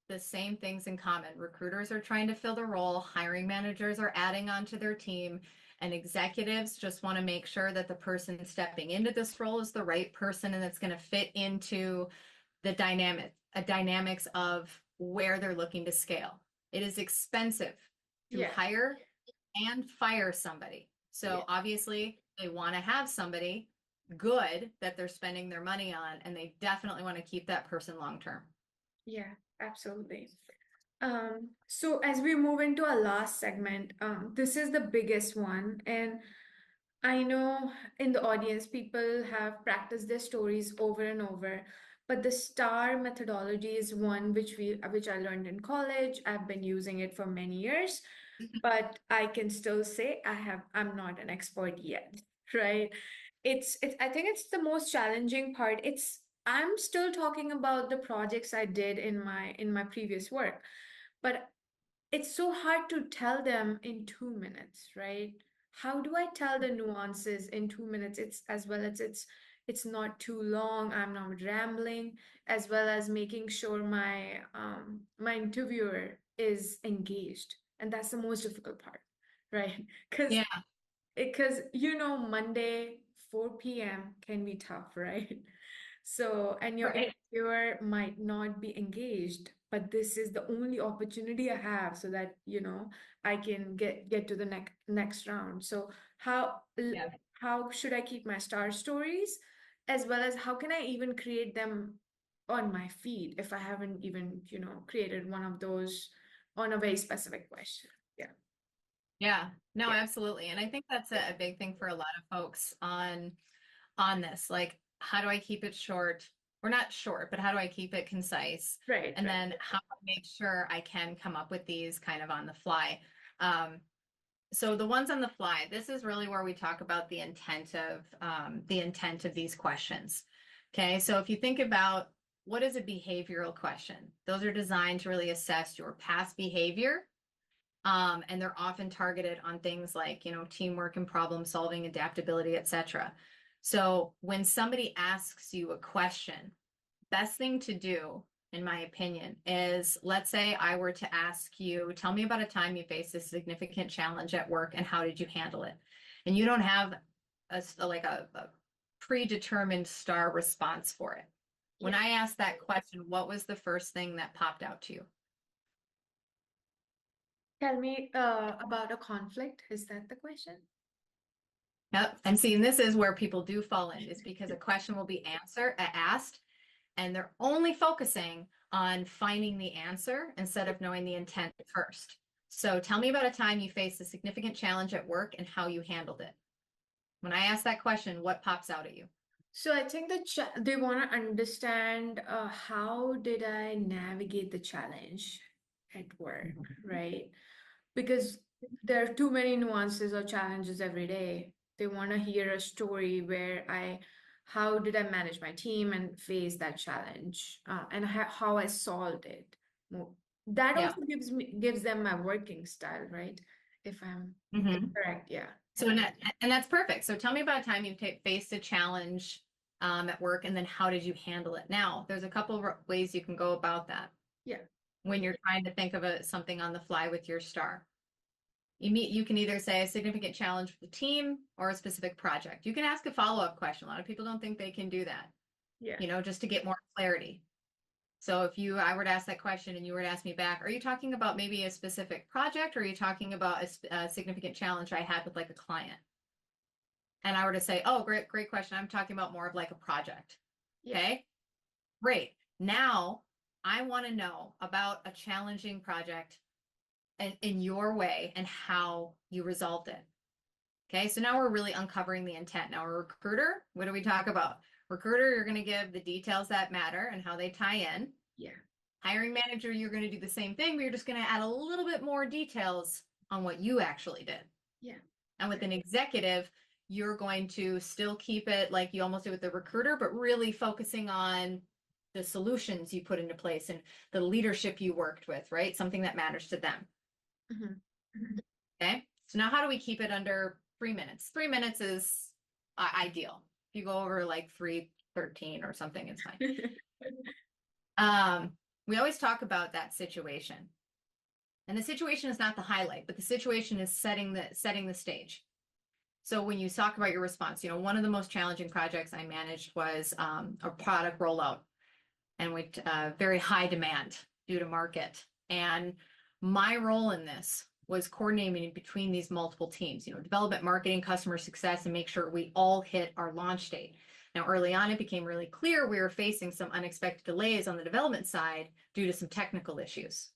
the same things in common. Recruiters are trying to fill the role, hiring managers are adding on to their team, and executives just want to make sure that the person stepping into this role is the right person and that's going to fit into the dynamics of where they're looking to scale. It is expensive to Yeah. hire and fire somebody. Yeah. So obviously they want to have somebody good that they're spending their money on, and they definitely want to keep that person long term. Yeah, absolutely. So as we move into our last segment, this is the biggest one, and I know in the audience people have practiced their stories over and over, but the STAR methodology is one which I learned in college. I've been using it for many years, but I can still say I'm not an expert yet, right? It's I think it's the most challenging part. I'm still talking about the projects I did in my previous work, but it's so hard to tell them in 2 minutes, right? How do I tell the nuances in 2 minutes? It's as well as it's not too long. I'm not rambling, as well as making sure my interviewer is engaged, and that's the most difficult part, right? Because Yeah, Monday 4 p.m. can be tough, right? So, and your right. interviewer might not be engaged, but this is the only opportunity I have so that, I can get to the next round. So, Yeah. how should I keep my star stories, as well as how can I even create them on my feed if I haven't even, created one of those on a very specific question. Yeah. Yeah. No, Yeah. absolutely. And I think that's a big thing for a lot of folks on this. Like, how do I keep it short? Or not short, but how do I keep it concise? Right, And right. then how do I make sure I can come up with these kind of on the fly? So the ones on the fly, this is really where we talk about the intent of these questions. Okay, so if you think about what is a behavioral question, those are designed to really assess your past behavior, and they're often targeted on things like teamwork and problem solving, adaptability, etc. So when somebody asks you a question, best thing to do, in my opinion, is let's say I were to ask you, tell me about a time you faced a significant challenge at work and how did you handle it? And you don't have a predetermined star response for it. When Yeah. I asked that question, what was the first thing that popped out to you? Tell me about a conflict. Is that the question? Yep. And see, and this is where people do fall in, is because a question will be asked, and they're only focusing on finding the answer instead of knowing the intent first. So tell me about a time you faced a significant challenge at work and how you handled it. When I ask that question, what pops out at you? So I think that they want to understand how did I navigate the challenge at work, right? Because there are too many nuances or challenges every day. They want to hear a story where how did I manage my team and face that challenge, and how I solved it. That Yeah. also gives them my working style, right? If I'm Mhm. correct, yeah, So, and that's perfect. So tell me about a time you've faced a challenge at work, and then how did you handle it? Now, there's a couple of ways you can go about that yeah. when you're trying to think of something on the fly with your star. You can either say a significant challenge for the team or a specific project. You can ask a follow-up question. A lot of people don't think they can do that, Yeah. just to get more clarity. So if I were to ask that question and you were to ask me back, are you talking about maybe a specific project, or are you talking about a significant challenge I had with like a client? And I were to say, oh, great question. I'm talking about more of like a project. Yeah. Okay, great. Now I want to know about a challenging project and in your way and how you resolved it. Okay, so now we're really uncovering the intent. Now, a recruiter, what do we talk about? Recruiter, you're going to give the details that matter and how they tie in. Yeah. Hiring manager, you're going to do the same thing, but you're just going to add a little bit more details on what you actually did. Yeah. And with an executive, you're going to still keep it like you almost did with the recruiter, but really focusing on the solutions you put into place and the leadership you worked with, right? Something that matters to them. Mm-hmm. Okay. So now how do we keep it under 3 minutes? 3 minutes is ideal. If you go over like 3:13 or something, it's fine. We always talk about that situation. And the situation is not the highlight, but the situation is setting the stage. So when you talk about your response, one of the most challenging projects I managed was a product rollout, and with very high demand due to market. And my role in this was coordinating between these multiple teams, development, marketing, customer success, and make sure we all hit our launch date. Now, early on, it became really clear we were facing some unexpected delays on the development side due to some technical issues.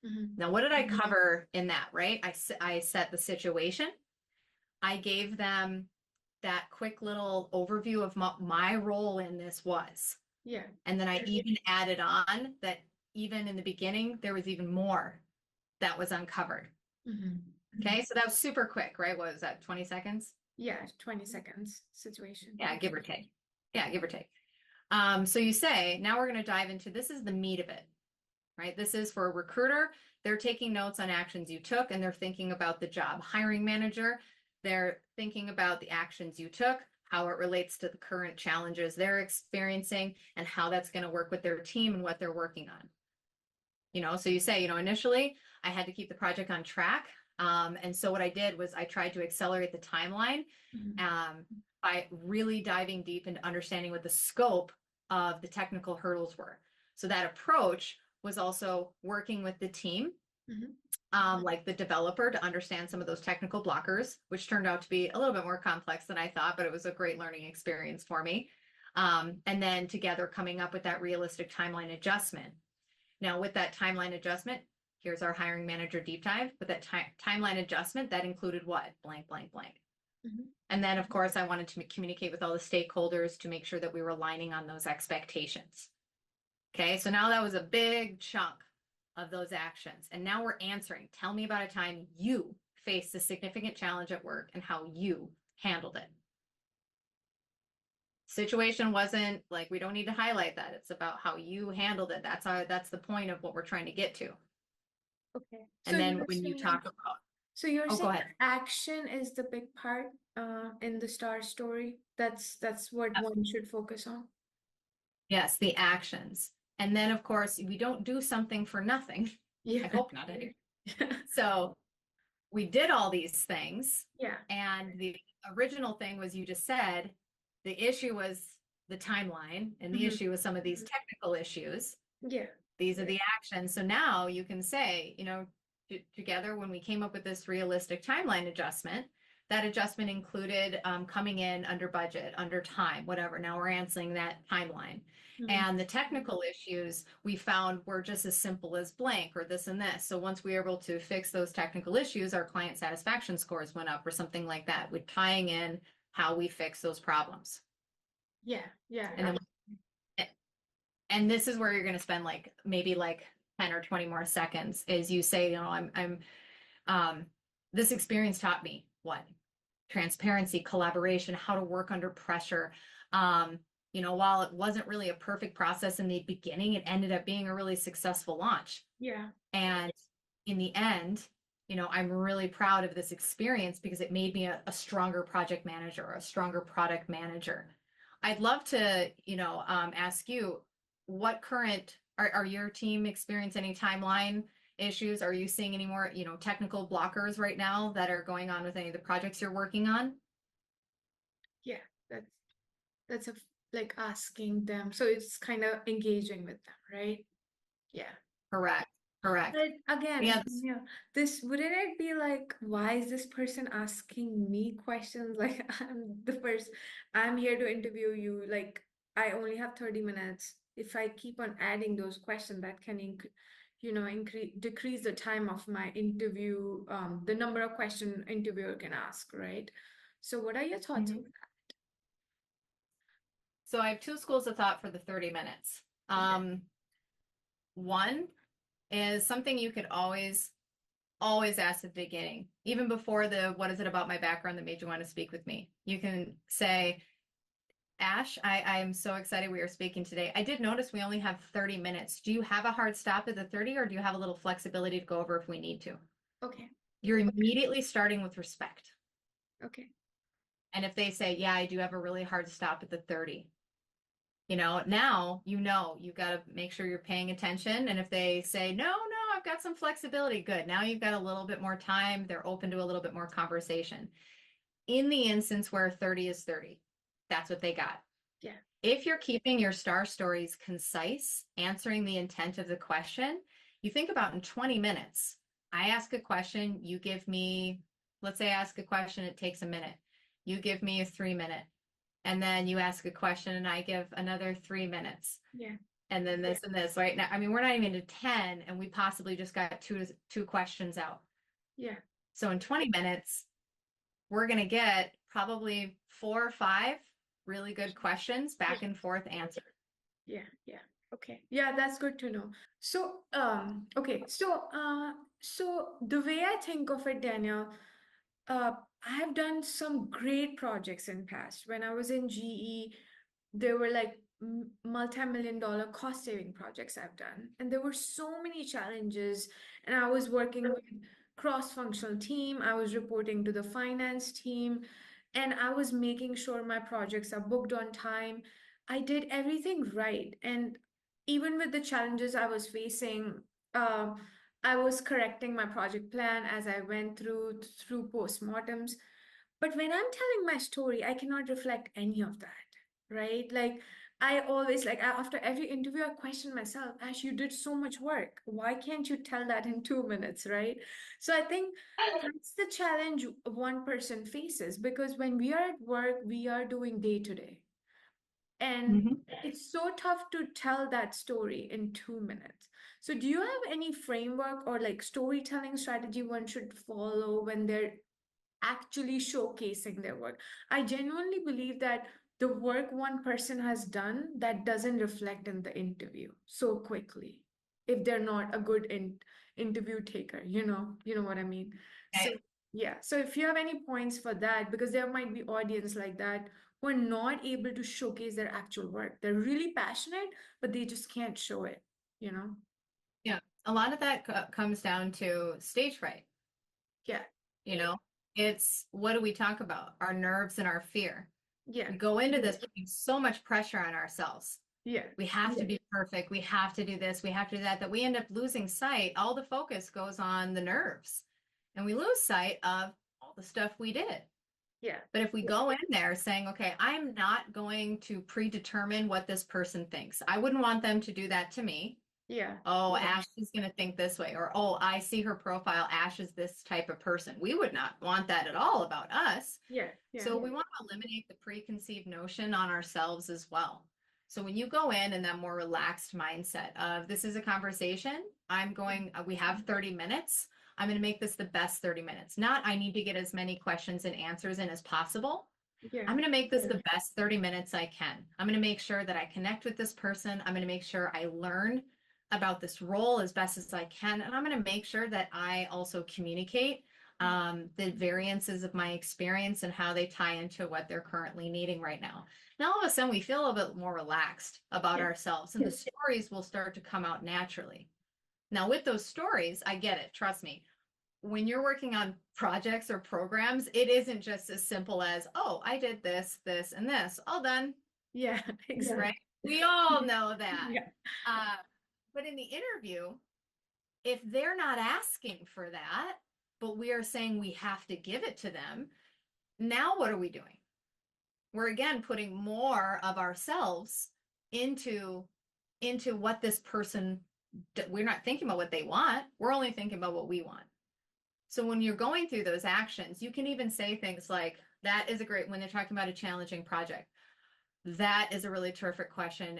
Mm-hmm. Now, what did I cover in that, right? I set the situation. I gave them that quick little overview of my role in this was. Yeah. And then I even added on that even in the beginning, there was even more that was uncovered. Mm-hmm. Okay, so that was super quick, right? What was that, 20 seconds? Yeah, 20 seconds situation. Yeah, give or take. Yeah, give or take. So you say, now we're going to dive into, this is the meat of it, right? This is for a recruiter. They're taking notes on actions you took and they're thinking about the job. Hiring manager, they're thinking about the actions you took, how it relates to the current challenges they're experiencing, and how that's going to work with their team and what they're working on. So you say, initially I had to keep the project on track. And so what I did was I tried to accelerate the timeline by really diving deep into understanding what the scope of the technical hurdles were. So that approach was also working with the team, like the developer, to understand some of those technical blockers, which turned out to be a little bit more complex than I thought, but it was a great learning experience for me. And then together coming up with that realistic timeline adjustment. Now, with that timeline adjustment, here's our hiring manager deep dive. With that timeline adjustment, that included what? Blank, blank, blank. And then, of course, I wanted to communicate with all the stakeholders to make sure that we were aligning on those expectations. Okay, so now that was a big chunk of those actions. And now we're answering. Tell me about a time you faced a significant challenge at work and how you handled it. Situation wasn't like, we don't need to highlight that. It's about how you handled it. That's the point of what we're trying to get to. Okay. And then when you talk about, so you're go saying ahead. action is the big part in the STAR story. That's what one should focus on. Yes, the actions. And then of course we don't do something for nothing. Yeah. I hope not anyway. So we did all these things. Yeah. And the original thing was, you just said, the issue was the timeline, and the issue was some of these technical issues. Yeah. These are the actions. So now you can say, together when we came up with this realistic timeline adjustment, that adjustment included coming in under budget, under time, whatever. Now we're answering that timeline. And the technical issues we found were just as simple as blank or this and this. So once we were able to fix those technical issues, our client satisfaction scores went up or something like that, with tying in how we fix those problems. Yeah. Yeah. And this is where you're going to spend maybe 10 or 20 more seconds, is you say, this experience taught me what? Transparency, collaboration, how to work under pressure. While it wasn't really a perfect process in the beginning, it ended up being a really successful launch. Yeah. And in the end, I'm really proud of this experience because it made me a stronger project manager, or a stronger product manager. I'd love to, ask you, what current, are your team experience any timeline issues? Are you seeing any more, technical blockers right now that are going on with any of the projects you're working on? Yeah, that's like asking them. So it's kind of engaging with them, right? Yeah. Correct. Correct. But again, Yes. yeah, this wouldn't it be like, why is this person asking me questions? Like I'm here to interview you. Like I only have 30 minutes. If I keep on adding those questions, that can increase decrease the time of my interview, the number of question interviewer can ask, right? So what are your thoughts on Mhm. So I have two schools of thought for the 30 minutes. that? One is something you could always ask at the beginning, even before the what is it about my background that made you want to speak with me? You can say, Ash, I am so excited we are speaking today. I did notice we only have 30 minutes. Do you have a hard stop at the 30 or do you have a little flexibility to go over if we need to? Okay, You're immediately starting with respect. okay, And if they say, yeah, I do have a really hard stop at the 30, now you got to make sure you're paying attention. And if they say, no, I've got some flexibility, good. Now you've got a little bit more time. They're open to a little bit more conversation. In the instance where 30 is 30, that's what they got. yeah, If you're keeping your star stories concise, answering the intent of the question, you think about in 20 minutes, I ask a question, you give me, let's say I ask a question, it takes a minute. You give me a 3 minute. And then you ask a question and I give another 3 minutes. yeah, And then this and this, right? Now, I mean, we're not even to 10 and we possibly just got two questions out. yeah, So in 20 minutes, we're going to get probably 4 or 5 really good questions back and forth answered. yeah, yeah. Okay. Yeah, that's good to know. So, okay. So the way I think of it, Daniel, uh, I have done some great projects in past. When I was in GE, there were like multi-million dollar cost saving projects I've done, and there were so many challenges. And I was working with cross-functional team. I was reporting to the finance team, and I was making sure my projects are booked on time. I did everything right, and even with the challenges I was facing, um, I was correcting my project plan as I went through postmortems. But when I'm telling my story, I cannot reflect any of that, right? Like I always after every interview, I question myself, Ash, you did so much work. Why can't you tell that in 2 minutes, right? So I think that's the challenge one person faces because when we are at work, we are doing day to day. And Mhm. it's so tough to tell that story in 2 minutes. So, do you have any framework or like storytelling strategy one should follow when they're actually showcasing their work? I genuinely believe that the work one person has done that doesn't reflect in the interview so quickly if they're not a good interview taker, you know what I mean? So, Okay. yeah. So if you have any points for that, because there might be audience like that who are not able to showcase their actual work. They're really passionate, but they just can't show it, you know? Yeah. A lot of that comes down to stage fright. Yeah. You know, it's what do we talk about? Our nerves and our fear. Yeah. We go into this putting so much pressure on ourselves. Yeah. We have to be perfect. We have to do this. We have to do that, that we end up losing sight. All the focus goes on the nerves and we lose sight of all the stuff we did. Yeah. But if we go in there saying, okay, I'm not going to predetermine what this person thinks. I wouldn't want them to do that to me. Yeah. Oh, Ash is going to think this way, or oh, I see her profile. Ash is this type of person. We would not want that at all about us. Yeah. Yeah. So we want to eliminate the preconceived notion on ourselves as well. So when you go in that more relaxed mindset of this is a conversation, we have 30 minutes. I'm going to make this the best 30 minutes. Not I need to get as many questions and answers in as possible. Yeah. I'm going to make this the best 30 minutes I can. I'm going to make sure that I connect with this person. I'm going to make sure I learn about this role as best as I can. And I'm going to make sure that I also communicate the variances of my experience and how they tie into what they're currently needing right now. Now, all of a sudden, we feel a bit more relaxed about ourselves and the stories will start to come out naturally. Now, with those stories, I get it. Trust me. When you're working on projects or programs, it isn't just as simple as, oh, I did this, this, and this, all done. Yeah. Exactly. Right? We all know that. Yeah. But in the interview, If they're not asking for that, but we are saying we have to give it to them, now what are we doing? We're again putting more of ourselves into what this person, we're not thinking about what they want. We're only thinking about what we want. So when you're going through those actions, you can even say things like, that is a great, when they're talking about a challenging project, that is a really terrific question.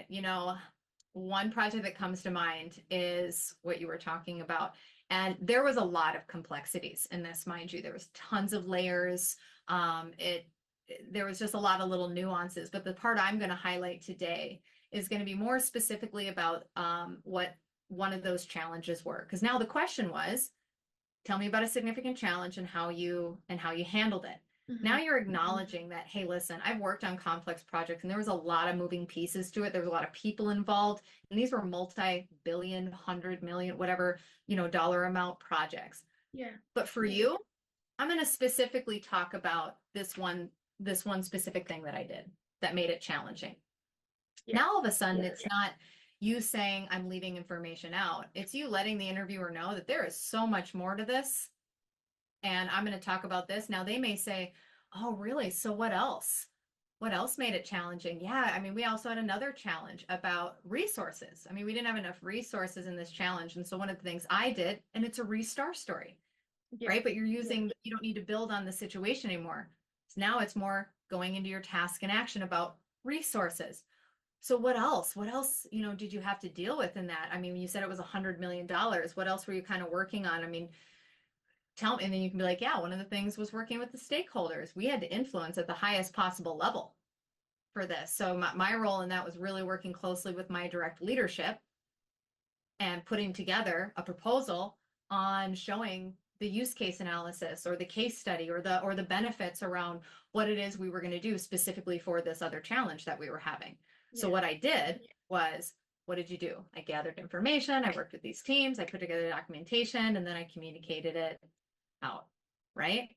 One project that comes to mind is what you were talking about. And there was a lot of complexities in this, mind you. There was tons of layers. There was just a lot of little nuances. But the part I'm going to highlight today is going to be more specifically about what one of those challenges were. Because now the question was, tell me about a significant challenge and how you handled it. Now you're acknowledging that, hey, listen, I've worked on complex projects and there was a lot of moving pieces to it. There was a lot of people involved, and these were multi-billion, 100 million, whatever, dollar amount projects. Yeah. But for you, I'm going to specifically talk about this one specific thing that I did that made it challenging. Yeah. Now all of a sudden, it's not you saying I'm leaving information out. It's you letting the interviewer know that there is so much more to this. And I'm going to talk about this. Now they may say, oh, really? So what else? What else made it challenging? Yeah, I mean, we also had another challenge about resources. I mean, we didn't have enough resources in this challenge. And so one of the things I did, and it's a restart story, right? But you don't need to build on the situation anymore. So now it's more going into your task and action about resources. So what else? What else, did you have to deal with in that? I mean, you said it was $100 million. What else were you kind of working on? I mean, tell me, and then you can be like, yeah, one of the things was working with the stakeholders. We had to influence at the highest possible level for this. So my role in that was really working closely with my direct leadership and putting together a proposal on showing the use case analysis or the case study or the benefits around what it is we were going to do specifically for this other challenge that we were having. So what I did was, what did you do? I gathered information, I worked with these teams, I put together documentation, and then I communicated it out, right?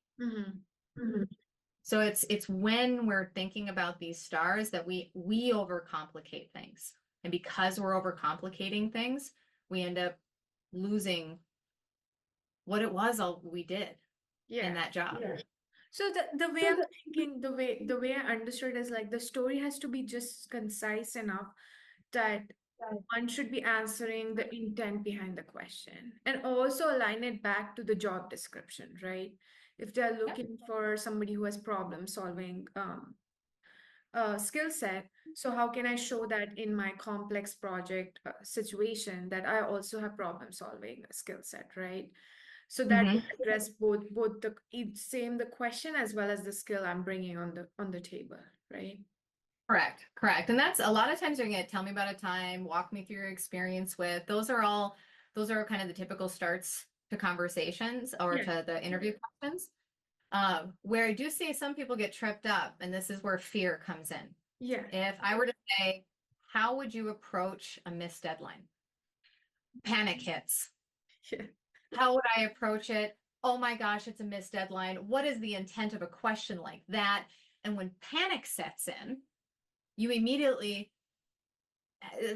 So it's when we're thinking about these stars that we overcomplicate things. And because we're overcomplicating things, we end up losing what it was all we did in that job. So the way I'm thinking, the way I understood is like the story has to be just concise enough that one should be answering the intent behind the question and also align it back to the job description, right? If they're looking for somebody who has problem solving skill set, so how can I show that in my complex project situation that I also have problem solving skill set, right? So that would address both the question as well as the skill I'm bringing on the table, right? Correct. And that's a lot of times you're going to tell me about a time, walk me through your experience with, those are kind of the typical starts to conversations or to the interview questions. Where I do see some people get tripped up, and this is where fear comes in. Yeah. If I were to say, how would you approach a missed deadline? Panic hits. Yeah. How would I approach it? Oh my gosh, it's a missed deadline. What is the intent of a question like that? And when panic sets in, you immediately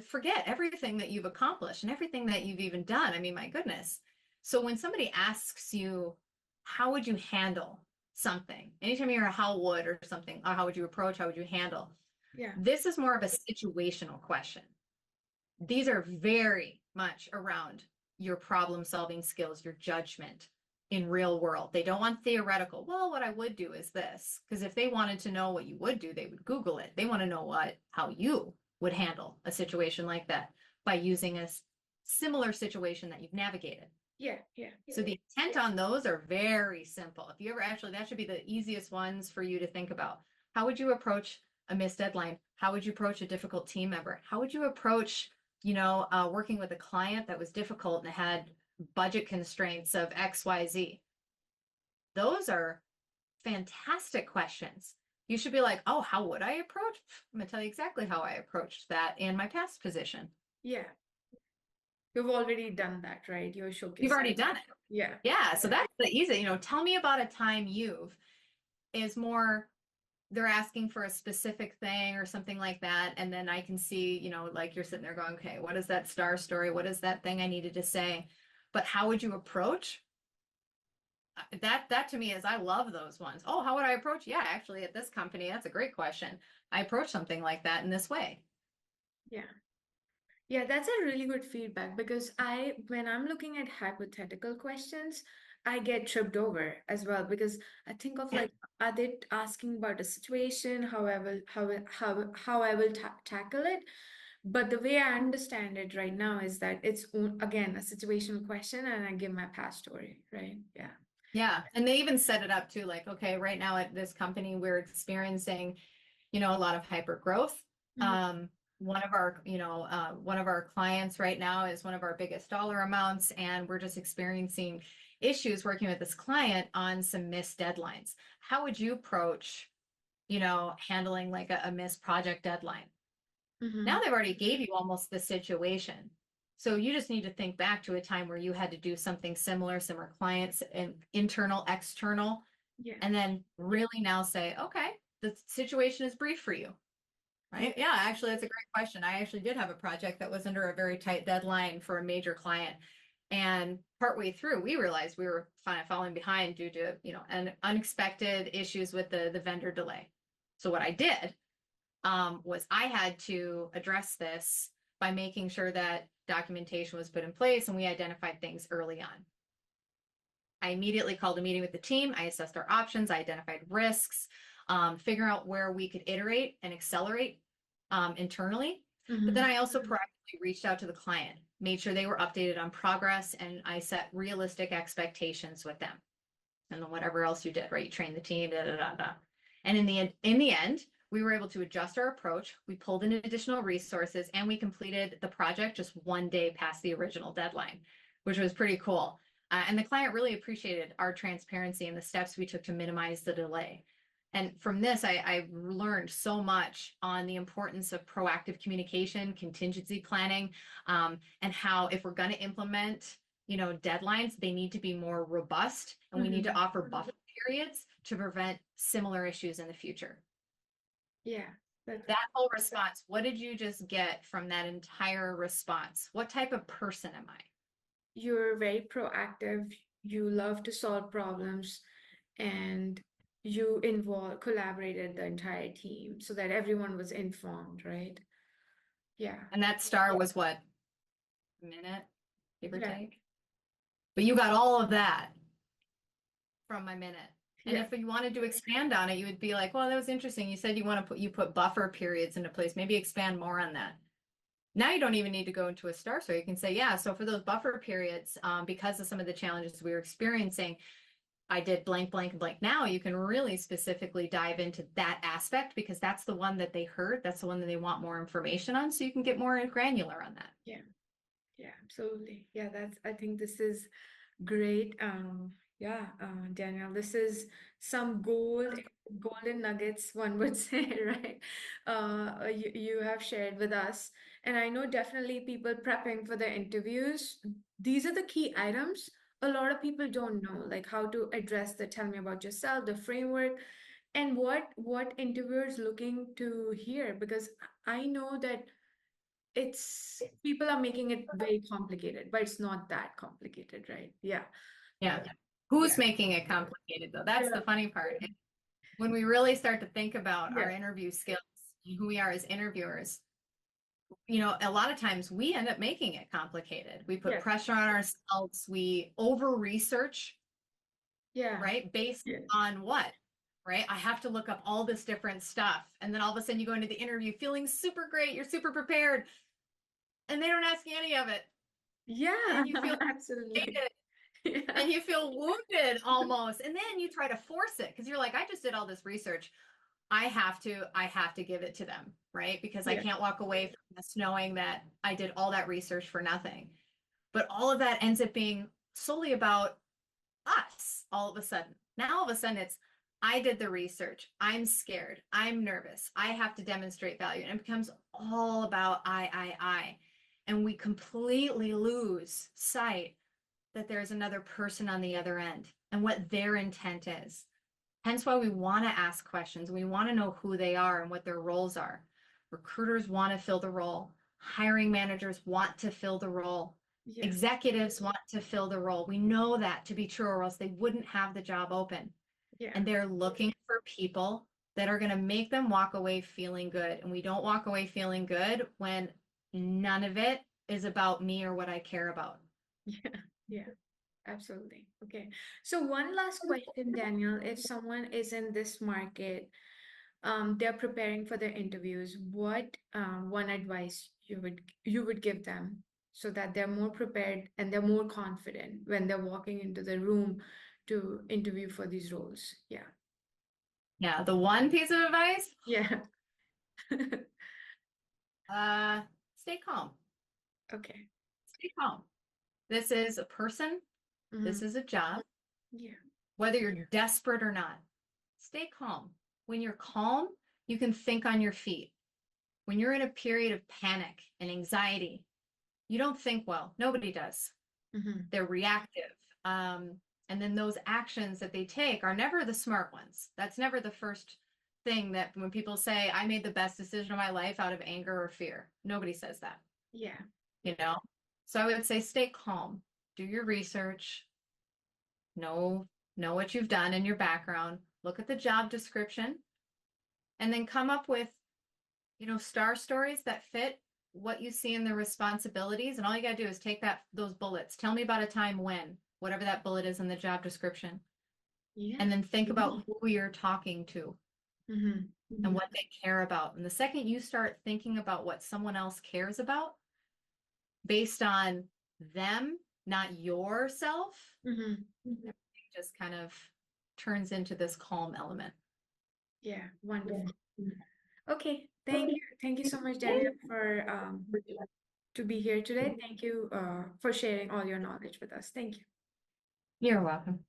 forget everything that you've accomplished and everything that you've even done. I mean, my goodness. So when somebody asks you, how would you handle something? Anytime you hear how would or something, or how would you approach, how would you handle? Yeah. This is more of a situational question. These are very much around your problem solving skills, your judgment in real world. They don't want theoretical. Well, what I would do is this, because if they wanted to know what you would do, they would Google it. They want to know how you would handle a situation like that by using a similar situation that you've navigated. Yeah. So the intent on those are very simple. If you ever that should be the easiest ones for you to think about. How would you approach a missed deadline? How would you approach a difficult team member? How would you approach, working with a client that was difficult and had budget constraints of XYZ? Those are fantastic questions. You should be like, oh, how would I approach? I'm going to tell you exactly how I approached that in my past position. Yeah. You've already done that, right? You're showcasing. You've already done it. Yeah. So that's the easy, tell me about a time is more, they're asking for a specific thing or something like that. And then I can see, like you're sitting there going, okay, what is that star story? What is that thing I needed to say? But how would you approach? That to me is, I love those ones. Oh, how would I approach? Yeah, actually at this company, that's a great question. I approach something like that in this way. Yeah. Yeah, that's a really good feedback because when I'm looking at hypothetical questions, I get tripped over as well because I think of like, are they asking about a situation, how I will ta tackle it? But the way I understand it right now is that again a situational question and I give my past story, right? Yeah. Yeah. And they even set it up too, like, okay, right now at this company, we're experiencing, a lot of hyper growth. Mhm. One of our clients right now is one of our biggest dollar amounts, and we're just experiencing issues working with this client on some missed deadlines. How would you approach, handling like a missed project deadline? Now Mhm. they've already gave you almost the situation. So you just need to think back to a time where you had to do something similar clients and internal, external, Yeah. and then really now say, okay, the situation is brief for you, Yeah. right? Yeah, actually, that's a great question. I actually did have a project that was under a very tight deadline for a major client. And partway through, we realized we were kind of falling behind due to, an unexpected issues with the vendor delay. So what I did was I had to address this by making sure that documentation was put in place and we identified things early on. I immediately called a meeting with the team. I assessed our options. I identified risks, figure out where we could iterate and accelerate internally. But then Mhm. I also proactively reached out to the client, made sure they were updated on progress, and I set realistic expectations with them. And then whatever else you did, right? You trained the team, da da da da. And in the end, we were able to adjust our approach. We pulled in additional resources, and we completed the project just one day past the original deadline, which was pretty cool. And the client really appreciated our transparency and the steps we took to minimize the delay. And from this, I learned so much on the importance of proactive communication, contingency planning, and how if we're going to implement, deadlines, they need to be more robust, and we need to Mhm. offer buffer periods to prevent similar issues in the future. Yeah. That's That whole response, what did you just get from that entire response? What type of person am I? You're very proactive, you love to solve problems, and you collaborated the entire team so that everyone was informed, right? Yeah. And that star was what, a minute, give or Yeah. take? But you got all of that from my minute. And Yeah. if you wanted to expand on it, you would be like, well, that was interesting. You said you put buffer periods into place. Maybe expand more on that. Now you don't even need to go into a star. So you can say, yeah, so for those buffer periods, because of some of the challenges we were experiencing, I did blank, blank, and blank. Now you can really specifically dive into that aspect because that's the one that they heard. That's the one that they want more information on. So you can get more granular on that. Yeah. Yeah, absolutely. Yeah, I think this is great. Daniel, this is some golden nuggets, one would say, right? You have shared with us. And I know definitely people prepping for the interviews, these are the key items. A lot of people don't know, like how to address the tell me about yourself, the framework, and what interviewers looking to hear. Because I know that it's people are making it very complicated, but it's not that complicated, right? Yeah. Yeah. Yeah. Who's making it complicated though? That's Yeah. the funny part. When we really start to think about Yeah. our interview skills and who we are as interviewers, a lot of times we end up making it complicated. We put Yes. pressure on ourselves. We over research, Yeah. right? Based Yeah. on what? Right? I have to look up all this different stuff. And then all of a sudden you go into the interview feeling super great. You're super prepared. And they don't ask you any of it. Yeah. And you feel Absolutely. hated Yeah. and you feel wounded almost. And then you try to force it because you're like, I just did all this research. I have to give it to them, right? Because I Yeah. can't walk away from this knowing that I did all that research for nothing. But all of that ends up being solely about us all of a sudden. Now all of a sudden it's I did the research. I'm scared. I'm nervous. I have to demonstrate value. And it becomes all about I. And we completely lose sight that there's another person on the other end and what their intent is. Hence why we want to ask questions. We want to know who they are and what their roles are. Recruiters want to fill the role. Hiring managers want to fill the role. Yeah. Executives want to fill the role. We know that to be true, or else they wouldn't have the job open. Yeah. And they're looking for people that are going to make them walk away feeling good. And we don't walk away feeling good when none of it is about me or what I care about. Yeah. Yeah. Absolutely. Okay. So one last question, Daniel. If someone is in this market, they're preparing for their interviews, what one advice you would give them so that they're more prepared and they're more confident when they're walking into the room to interview for these roles? Yeah. Yeah, the one piece of advice, Yeah. stay calm. Okay. Stay calm. This is a person. This Hmm. is a job. Yeah. Whether you're desperate or not, stay calm. When you're calm, you can think on your feet. When you're in a period of panic and anxiety, you don't think well. Nobody does. Hmm. They're reactive. And then those actions that they take are never the smart ones. That's never the first thing that when people say, I made the best decision of my life out of anger or fear. Nobody says that, Yeah. you know? So I would say stay calm, do your research, know what you've done in your background, look at the job description, and then come up with, star stories that fit what you see in the responsibilities. And all you got to do is take those bullets. Tell me about a time when, whatever that bullet is in the job description, Yeah. and then think about who you're talking to Hmm. and what they care about. And the second you start thinking about what someone else cares about based on them, not yourself, Hmm. everything just kind of turns into this calm element. Yeah. Wonderful. Okay. Thank you. Thank you so much, Daniel, for to be here today. Thank you for sharing all your knowledge with us. Thank you. You're welcome.